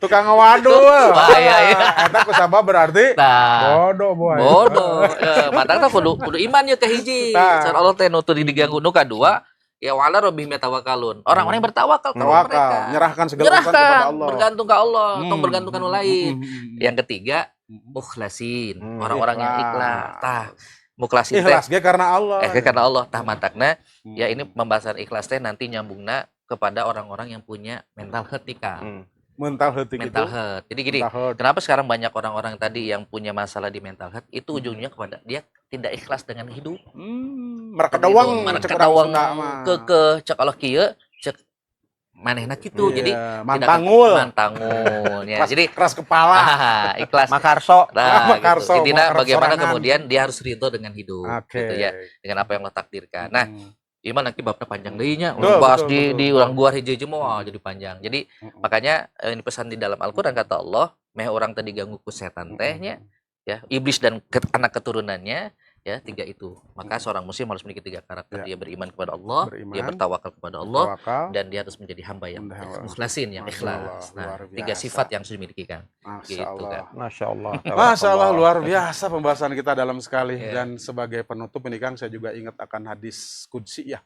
Speaker 1: tukang ngawaduh.
Speaker 2: Bahaya ya.
Speaker 1: Eta kusabab berarti
Speaker 2: Nah,
Speaker 1: bodoh boy.
Speaker 2: bodoh. Ya, matangna kudu iman ya ke hiji.
Speaker 1: Nah.
Speaker 2: Cara Allah teh nu teu diganggu. Nu kadua, ya wala rabbihim yatawakkalun. Orang-orang yang bertawakal kepada mereka.
Speaker 1: Tawakal, nyerahkan segala urusan kepada
Speaker 2: Nyerahkan,
Speaker 1: Allah.
Speaker 2: bergantung ke Allah, atau
Speaker 1: Hmm.
Speaker 2: bergantung ke nu lain.
Speaker 1: Hmm.
Speaker 2: Yang ketiga, mukhlasin, orang-orang yang ikhlas. Tah, mukhlasin teh
Speaker 1: Ikhlas ge karena Allah.
Speaker 2: karena Allah. Tah mantakna, ya ini pembahasan ikhlas teh nanti nyambungna kepada orang-orang yang punya mental health nih, Kang.
Speaker 1: mental heutik itu.
Speaker 2: Mental health. Jadi gini,
Speaker 1: Mental health.
Speaker 2: kenapa sekarang banyak orang-orang tadi yang punya masalah di mental health itu ujungnya kepada dia tidak ikhlas dengan hidup.
Speaker 1: Mereka doang
Speaker 2: Mereka
Speaker 1: cek urang
Speaker 2: dawang
Speaker 1: Sunda mah.
Speaker 2: ke cek Allah kieu, cek manehna kitu.
Speaker 1: Iya,
Speaker 2: Jadi
Speaker 1: mantangul.
Speaker 2: mantangul ya.
Speaker 1: Keras,
Speaker 2: Jadi
Speaker 1: keras kepala.
Speaker 2: ikhlas.
Speaker 4: Makarso.
Speaker 2: Nah,
Speaker 1: Makarso,
Speaker 2: gitu. Intinya
Speaker 1: Makar
Speaker 2: bagaimana
Speaker 1: sorangan.
Speaker 2: kemudian dia harus ridho dengan hidup,
Speaker 1: Oke.
Speaker 2: gitu ya, dengan apa yang Allah takdirkan. Nah, iman nanti babnya panjang deunya,
Speaker 1: Betul,
Speaker 2: bahas
Speaker 1: betul,
Speaker 2: di
Speaker 1: betul.
Speaker 2: urang gua hiji-hiji mah jadi panjang. Jadi makanya ini pesan di dalam Al-Qur'an kata Allah, meh orang tadi ganggu ku setan tehnya, ya, iblis dan anak keturunannya, Ya, 3 itu. Maka seorang muslim harus memiliki 3 karakter.
Speaker 1: Ya.
Speaker 2: Dia beriman kepada Allah,
Speaker 1: Beriman,
Speaker 2: dia bertawakal kepada Allah,
Speaker 1: tawakal,
Speaker 2: dan dia harus menjadi hamba yang mukhlasin, yang
Speaker 1: Masya Allah,
Speaker 2: ikhlas.
Speaker 1: luar
Speaker 2: Nah, 3
Speaker 1: biasa.
Speaker 2: sifat yang harus dimiliki kan.
Speaker 1: Masya
Speaker 2: Gitu
Speaker 1: Allah.
Speaker 2: kan.
Speaker 4: Masya Allah.
Speaker 1: Masya Allah, luar biasa pembahasan kita dalam sekali.
Speaker 2: Ya.
Speaker 1: Dan sebagai penutup ini Kang, saya juga ingat akan hadis Qudsi ya,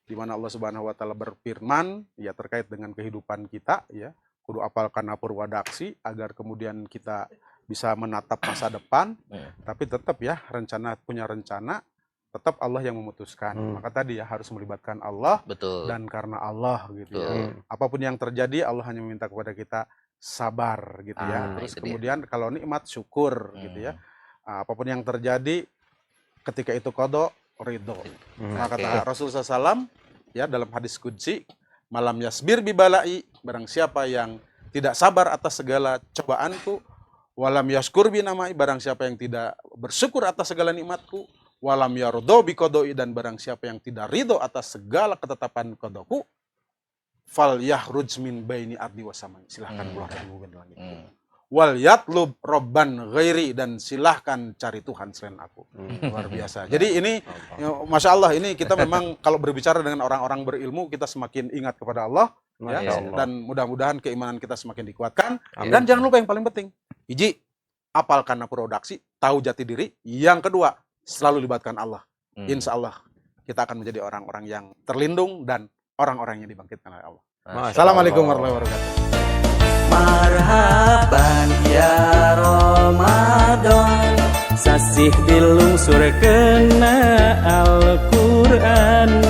Speaker 1: di mana Allah Subhanahu Wa Taala berfirman ya terkait dengan kehidupan kita ya, kudu apalkan apurwadaksi agar kemudian kita bisa menatap masa depan, tapi tetap ya punya rencana, tetap Allah yang memutuskan. Maka tadi ya harus melibatkan Allah.
Speaker 2: Betul.
Speaker 1: Dan karena Allah gitu ya.
Speaker 2: Betul.
Speaker 1: Apapun yang terjadi Allah hanya meminta kepada kita sabar gitu ya. Terus
Speaker 2: itu
Speaker 1: kemudian kalau nikmat syukur gitu ya. Apapun yang terjadi ketika itu qada ridho. Maka kata Rasulullah SAW ya dalam hadis qudsi, malam yasbir bibalai, barang siapa yang tidak sabar atas segala cobaanku, walam yaskur binamai, barang siapa yang tidak bersyukur atas segala nikmatku, walam yardo biqodoi, dan barang siapa yang tidak ridho atas segala ketetapan qadaku, fal yahruj min baini ardi wasamai, silahkan keluar dari bumi dan langit. Wal yatlub robban ghairi, dan silahkan cari Tuhan selain aku. Luar biasa. Jadi ini ya, Masya Allah, ini kita memang kalau berbicara dengan orang-orang berilmu, kita semakin ingat kepada Allah ya, dan mudah-mudahan keimanan kita semakin dikuatkan. Dan jangan lupa yang paling penting, hiji, apalkan produksi, tahu jati diri. Yang kedua, selalu libatkan Allah. Insya Allah kita akan menjadi orang-orang yang terlindung dan orang-orang yang dibangkitkan oleh Allah. Assalamualaikum warahmatullahi wabarakatuh.
Speaker 5: Marhaban ya Ramadan, sasih dilungsur kena Al-Quran.